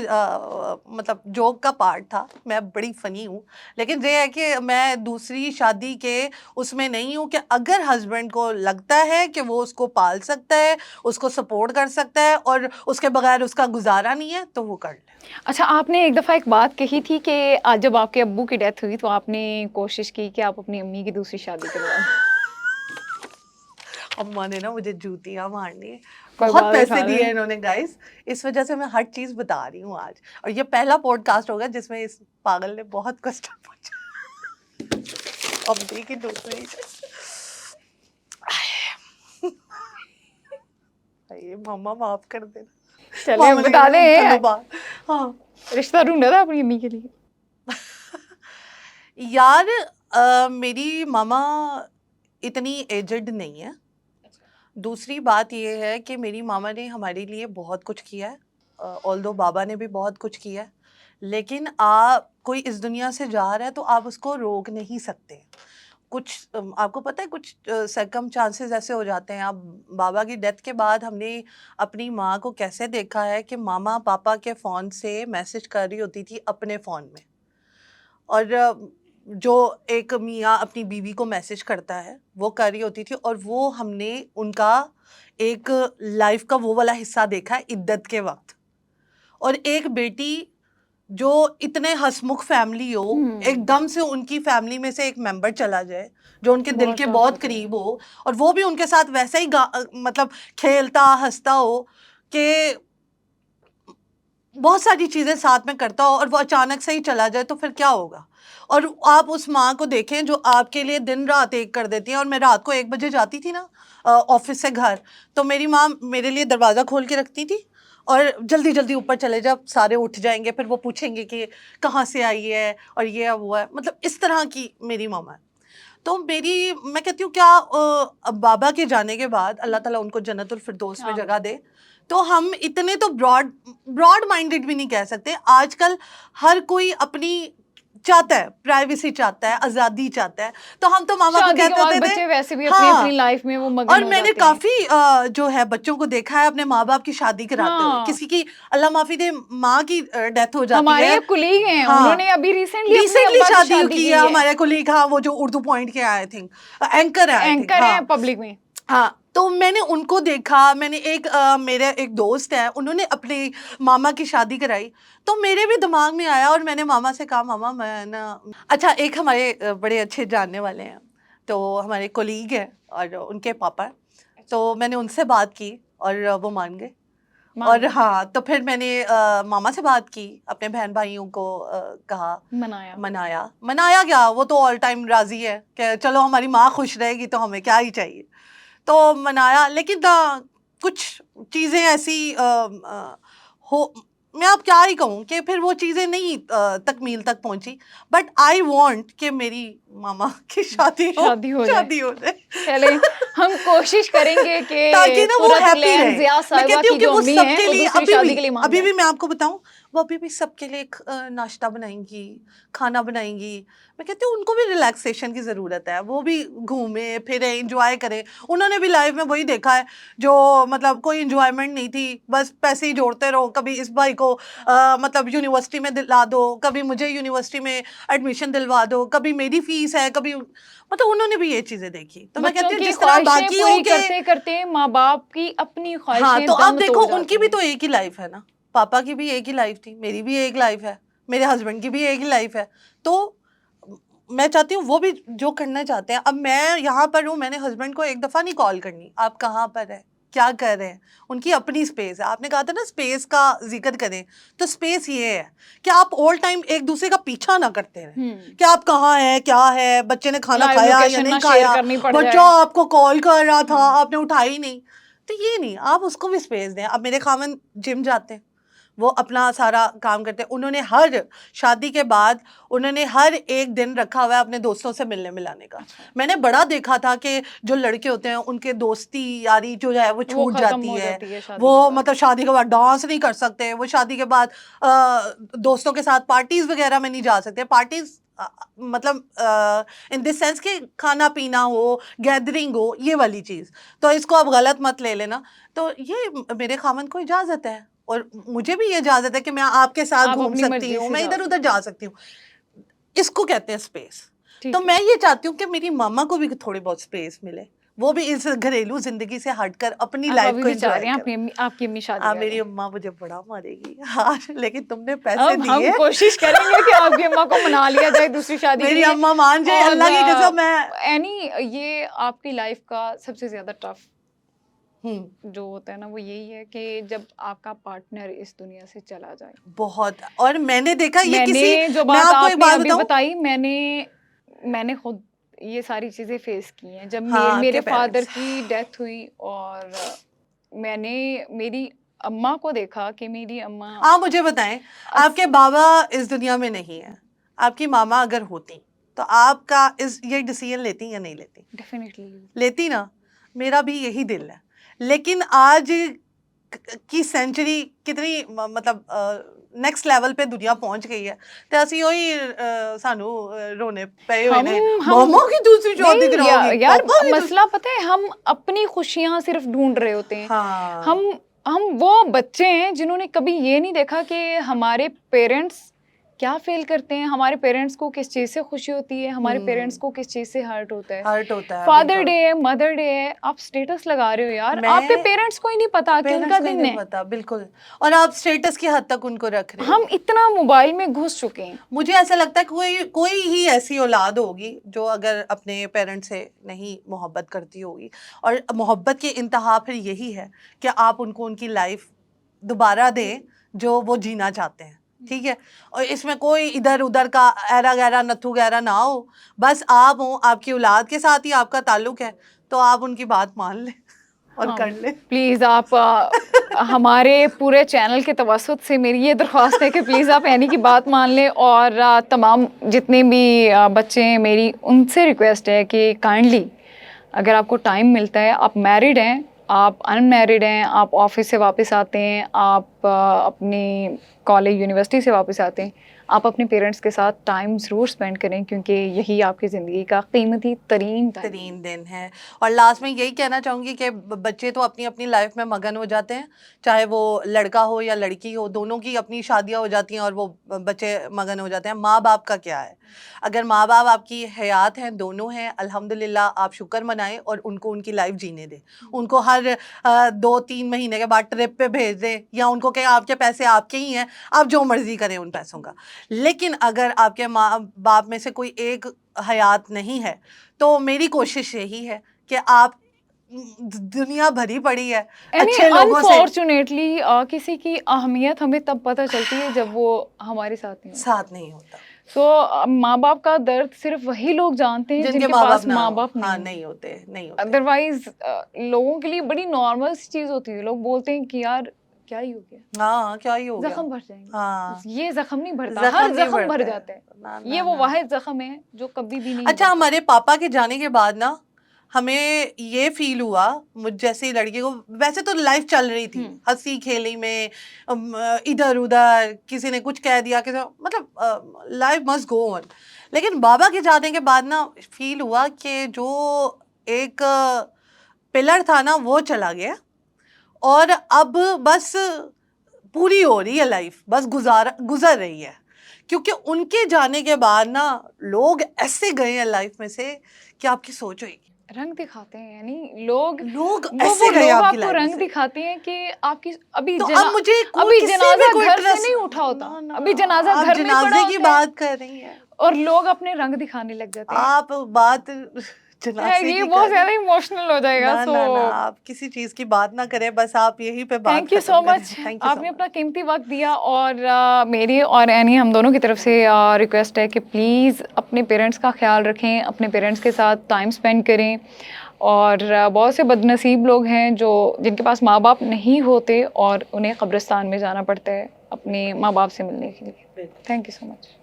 मतलब जोक का पार्ट था, मैं बड़ी फनी हूँ, लेकिन ये है कि मैं दूसरी शादी के उसमें नहीं हूँ कि अगर हस्बैंड को लगता है कि वो उसको पाल सकता है, उसको सपोर्ट कर सकता है और उसके बगैर उसका गुजारा नहीं है, तो वो कर ले। अच्छा, आपने एक दफ़ा एक बात कही थी कि आज जब आपके अब्बू की डेथ हुई तो आपने कोशिश की कि आप अपनी अम्मी की दूसरी शादी करवा दें। अम्मा ने ना मुझे जूतियां मारनी है, कोई बहुत बात पैसे उठा दिए लें। इन्होंने गाइस, इस वजह से मैं हर चीज बता रही हूँ आज, और ये पहला पॉडकास्ट होगा जिसमें इस पागल ने बहुत कष्ट पहुंचा। अम्मी की दूसरी ये मम्मा माफ कर देना। चले मामा बता ने थल्लों दें, बात। हाँ रिश्ता ढूंढा था अपनी अम्मी के लिए? यार, मेरी मामा इतनी एजड नहीं है। दूसरी बात ये है कि मेरी मामा ने हमारे लिए बहुत कुछ किया है, ऑल्दो बाबा ने भी बहुत कुछ किया है, लेकिन आप कोई इस दुनिया से जा रहा है तो आप उसको रोक नहीं सकते। कुछ आपको पता है, कुछ सरकमस्टांसेस ऐसे हो जाते हैं। आप बाबा की डेथ के बाद हमने अपनी माँ को कैसे देखा है कि मामा पापा के फ़ोन से मैसेज कर रही होती थी अपने फ़ोन में, और जो एक मियाँ अपनी बीवी को मैसेज करता है वो कर रही होती थी, और वो हमने उनका एक लाइफ का वो वाला हिस्सा देखा है इद्दत के वक्त। और एक बेटी जो इतने हंसमुख फैमिली हो, एकदम से उनकी फैमिली में से एक मेंबर चला जाए जो उनके दिल बहुत के टफ बहुत होता है। करीब हो, और वो भी उनके साथ वैसा ही मतलब खेलता हंसता हो कि बहुत सारी चीज़ें साथ में करता हो, और वो अचानक से ही चला जाए, तो फिर क्या होगा। और आप उस माँ को देखें जो आपके लिए दिन रात एक कर देती है। और मैं रात को 1 बजे जाती थी ना ऑफिस से घर, तो मेरी माँ मेरे लिए दरवाज़ा खोल के रखती थी, और जल्दी जल्दी ऊपर चले जा, सारे उठ जाएंगे, फिर वो पूछेंगे कि कहाँ से आई है और ये है वो है, मतलब इस तरह की मेरी मामा है। तो मैं कहती हूँ क्या अब बाबा के जाने के बाद अल्लाह ताला उनको जन्नतुल फिरदौस में जगह दे, तो हम इतने तो ब्रॉड माइंडेड भी नहीं कह सकते। आजकल हर कोई अपनी चाहता है, प्राइवेसी चाहता है, आज़ादी चाहता है, तो हम तो मामा को शादी के कहते बाद होते थे। बच्चे वैसे भी हाँ, अपनी लाइफ में वो मगन और हो मैंने जाते हैं। काफ़ी जो है बच्चों को देखा है अपने माँ बाप की शादी कराते हुए। हाँ, किसी की अल्लाह माफ़ी दे माँ की डेथ हो जाती हमारे है। एक कुलीग हैं, हाँ, उन्होंने अभी रिसेंटली अपने रिसेंटली अब्बा की शादी शादी की की है है। हमारे कोलीग, हाँ, वो जो उर्दू पॉइंट के आई थिंक एंकर है, आई थिंक। एंकर हाँ हैं पब्लिक में। हाँ, तो मैंने उनको देखा। मैंने मेरे एक दोस्त है, उन्होंने अपनी मामा की शादी कराई, तो मेरे भी दिमाग में आया, और मैंने मामा से कहा मामा मैं ना, अच्छा एक हमारे बड़े अच्छे जानने वाले हैं, तो हमारे कोलीग हैं और उनके पापा हैं, तो मैंने उनसे बात की और वो मान गए। और हाँ, तो फिर मैंने मामा से बात की, अपने बहन भाइयों को कहा, मनाया क्या, वो तो ऑल टाइम राजी है कि चलो हमारी माँ खुश रहेगी तो हमें क्या ही चाहिए, तो मनाया। लेकिन कुछ चीज़ें ऐसी हो, मैं अब क्या ही कहूँ कि फिर वो चीज़ें नहीं तकमील तक पहुँची। बट आई वांट कि मेरी मामा की शादी हो जाए। चले हम कोशिश करेंगे कि ताकि ना वो हैप्पी रहे। ज़िया मैं साहिबा कहती हूँ की कि जो वो अम्मी हैं सबके वो लिए दूसरी शादी के लिए मान अभी जाए। भी मैं आपको बताऊं, वो अभी भी सबके लिए नाश्ता बनाएंगी, खाना बनाएंगी। मैं कहती हूँ उनको भी रिलैक्सेशन की ज़रूरत है, वो भी घूमे फिरे, इंजॉय करें। उन्होंने भी लाइफ में वही देखा है जो मतलब कोई इंजॉयमेंट नहीं थी, बस पैसे ही जोड़ते रहो। कभी इस भाई को मतलब यूनिवर्सिटी में दिला दो, कभी मुझे यूनिवर्सिटी में एडमिशन दिलवा दो, कभी मेरी फीस है, कभी मतलब उन्होंने भी ये चीज़ें देखी। तो मैं कहती बच्चों हूँ की जिस तरह ख्वाहिशें बाकियों पूरी के, करते करते माँ बाप की अपनी हाँ, ख्वाहिशें तो अब दम देखो तोड़ जाती उनकी भी हैं। तो एक ही लाइफ है ना, पापा की भी एक ही लाइफ थी, मेरी भी एक लाइफ है, मेरे हस्बैंड की भी एक ही लाइफ है। तो मैं चाहती हूँ वो भी जो करना चाहते हैं। अब मैं यहाँ पर हूँ, मैंने हस्बैंड को एक दफ़ा नहीं कॉल करनी, आप कहाँ पर है, क्या कर रहे हैं, उनकी अपनी स्पेस है। आपने कहा था ना स्पेस का जिक्र करें, तो स्पेस ये है कि आप ऑल टाइम एक दूसरे का पीछा ना करते रहें कि आप कहाँ हैं, क्या है, बच्चे ने खाना लाइव खाया या लोकेशन नहीं ना शेयर खाया, करनी पड़ बच्चा जाए। आपको कॉल कर रहा था आपने उठाई नहीं, तो ये नहीं, आप उसको भी स्पेस दें। अब मेरे खामन जिम जाते हैं, वो अपना सारा काम करते हैं, उन्होंने हर शादी के बाद उन्होंने हर एक दिन रखा हुआ है अपने दोस्तों से मिलने मिलाने का। मैंने बड़ा देखा था कि जो लड़के होते हैं उनके दोस्ती यारी जो है वो छूट खत्म जाती हो है, जाती है शादी वो के बाद। मतलब शादी के बाद डांस नहीं कर सकते, वो शादी के बाद दोस्तों के साथ पार्टीज वगैरह में नहीं जा सकते। पार्टीज मतलब इन दिस सेंस कि खाना पीना हो, गैदरिंग हो, ये वाली चीज़, तो इसको आप गलत मत ले लेना। तो ये मेरे खामन को इजाज़त है और मुझे भी ये इजाज़त है कि मैं आपके साथ आप घूम अपनी सकती मर्जी हूँ, से मैं जा इधर उधर सकते जा हैं। सकती हूँ। इसको कहते हैं स्पेस। ठीक तो है। मैं ये चाहती हूँ कि मेरी मामा को भी थोड़ी बहुत स्पेस मिले, वो भी इस घरेलू जिंदगी से हटकर अपनी आप लाइफ अभी को भी चाह एंजॉय रहे हैं करें। आपकी अम्मी शादी कर मेरी लें। अम्मा मुझे बड़ा मारेगी हाँ, लेकिन तुमने पैसे अब हम दिए कोशिश करेंगे कि आपकी अम्मा को मना लिया जाए दूसरी शादी के मेरी लिए। अम्मा मान जाए, और अल्लाह की कसम। मैं एनी ये आपकी लाइफ का सबसे ज्यादा टफ जो होता है ना वो यही है कि जब आपका पार्टनर इस दुनिया से चला जाए। बहुत, और मैंने देखा ये मैंने जो मैं बात आपको एक आपने बात अभी बताऊं, बताई, मैंने खुद ये सारी चीजें फेस की हैं। जब हाँ मेरे आपके फादर पेरेंट्स, की डेथ हुई और मैंने मेरी अम्मा को देखा कि मेरी अम्मा आप मुझे बताएं, आपके बाबा इस दुनिया में नहीं है, आपकी मामा अगर होती तो आपका ये डिसीजन लेती या नहीं लेती? डेफिनेटली लेती ना, मेरा भी यही दिल है। लेकिन आज की सेंचुरी कितनी मतलब नेक्स्ट लेवल पे दुनिया पहुंच गई है, तो ਅਸੀਂ ਉਹੀ ਸਾਨੂੰ रोने पे हुए ने, हम मामा की दूसरी शादी नहीं कराओगी, यार पापा की मसला पता है, हम अपनी खुशियां सिर्फ ढूंढ रहे होते हैं। हाँ, हम वो बच्चे हैं जिन्होंने कभी ये नहीं देखा कि हमारे पेरेंट्स क्या फील करते हैं, हमारे पेरेंट्स को किस चीज से खुशी होती है, हमारे पेरेंट्स को किस चीज से हर्ट होता है। हर्ट होता है फादर बिल्कुल। डे है, मदर डे है, आप स्टेटस लगा रहे हो यार, मैं आपके पेरेंट्स को ही नहीं पता कि पेरेंट्स उनका को ही दिन नहीं है। पता बिल्कुल, और आप स्टेटस की हद तक उनको रख रहे हो। हम इतना मोबाइल में घुस चुके हैं। मुझे ऐसा लगता है कोई कोई ही ऐसी औलाद होगी जो अगर अपने पेरेंट्स से नहीं मोहब्बत करती होगी, और मोहब्बत की इंतहा फिर यही है कि आप उनको उनकी लाइफ दोबारा दें जो वो जीना चाहते हैं, ठीक है। और इसमें कोई इधर उधर का ऐरा गैरा नथु गैरा ना हो, बस आप हो, आपकी औलाद के साथ ही आपका ताल्लुक है, तो आप उनकी बात मान लें और हाँ, कर लें। प्लीज आप हमारे पूरे चैनल के तवसुत से मेरी ये दरख्वास्त है कि प्लीज़ आप एनी की बात मान लें, और तमाम जितने भी बच्चे हैं मेरी उनसे रिक्वेस्ट है कि काइंडली अगर आपको टाइम मिलता है, आप मैरिड हैं, आप अनमैरिड हैं, आप ऑफिस से वापस आते हैं, आप अपनी कॉलेज यूनिवर्सिटी से वापस आते हैं, आप अपने पेरेंट्स के साथ टाइम ज़रूर स्पेंड करें, क्योंकि यही आपकी ज़िंदगी का कीमती तरीन दिन है। और लास्ट में यही कहना चाहूँगी कि बच्चे तो अपनी अपनी लाइफ में मगन हो जाते हैं, चाहे वो लड़का हो या लड़की हो, दोनों की अपनी शादियाँ हो जाती हैं और वो बच्चे मगन हो जाते हैं। माँ बाप का क्या है, अगर माँ बाप आपकी हयात हैं, दोनों हैं, अल्हम्दुलिल्लाह आप शुक्र मनाएं और उनको उनकी लाइफ जीने दें। उनको हर 2-3 महीने के बाद ट्रिप पे भेज दें, या उनको कहें आपके पैसे आपके ही हैं, आप जो मर्जी करें उन पैसों का। लेकिन अगर आपके माँ बाप में से कोई एक हयात नहीं है, तो मेरी कोशिश यही है कि आप दुनिया भरी पड़ी है अच्छे लोगों से, अनफॉर्चुनेटली किसी की अहमियत हमें तब पता चलती है जब वो हमारे साथ नहीं होता। सो माँ बाप का दर्द सिर्फ वही लोग जानते हैं जिनके पास माँ बाप नहीं होते। अदरवाइज लोगों के लिए बड़ी नॉर्मल सी चीज होती है। लोग बोलते हैं कि यार क्या ही हो गया, हाँ क्या ही हो गया, जख्म भर जाएंगे। हाँ, ये जख्म नहीं भरता, हर जख्म भर जाता है। ये वो वाहिद जख्म है जो कभी भी नहीं अच्छा, हमारे पापा के जाने के बाद ना हमें ये फील हुआ, मुझ जैसी लड़की को, वैसे तो लाइफ चल रही थी हंसी खेली में, इधर उधर किसी ने कुछ कह दिया, किसी मतलब लाइफ मस्ट गो ऑन, लेकिन बाबा के जाने के बाद ना फील हुआ कि जो एक पिलर था ना वो चला गया, और अब बस पूरी हो रही है लाइफ, बस गुजर रही है। क्योंकि उनके जाने के बाद ना लोग ऐसे गए हैं लाइफ में से कि आपकी सोच होगी, रंग दिखाते हैं, यानी लोग ऐसे गए आपकी आपको लाइफ रंग में से। दिखाते हैं कि आपकी अभी तो अब मुझे अभी किसी जनाजा में कोई घर से ट्रस्ट नहीं उठा होता, ना, अभी जनाजा आप घर में पड़ा जनाजे की होता है। बात कर रही हैं, और लोग अपने रंग दिखाने लग जाते हैं। आप बात जनासे ये की बहुत कर ज्यादा इमोशनल हो जाएगा। ना सो ना ना, आप किसी चीज की बात ना करें, बस आप यहीं पे बात थैंक यू सो खत्म करें। मच, थैंक यू सो आपने मच। अपना कीमती वक्त दिया। और मेरी और एनी हम दोनों की तरफ से रिक्वेस्ट है कि प्लीज़ अपने पेरेंट्स का ख्याल रखें, अपने पेरेंट्स के साथ टाइम स्पेंड करें। और बहुत से बदनसीब लोग हैं जो जिनके पास माँ बाप नहीं होते और उन्हें कब्रिस्तान में जाना पड़ता है अपने माँ बाप से मिलने के लिए। Thank you so much.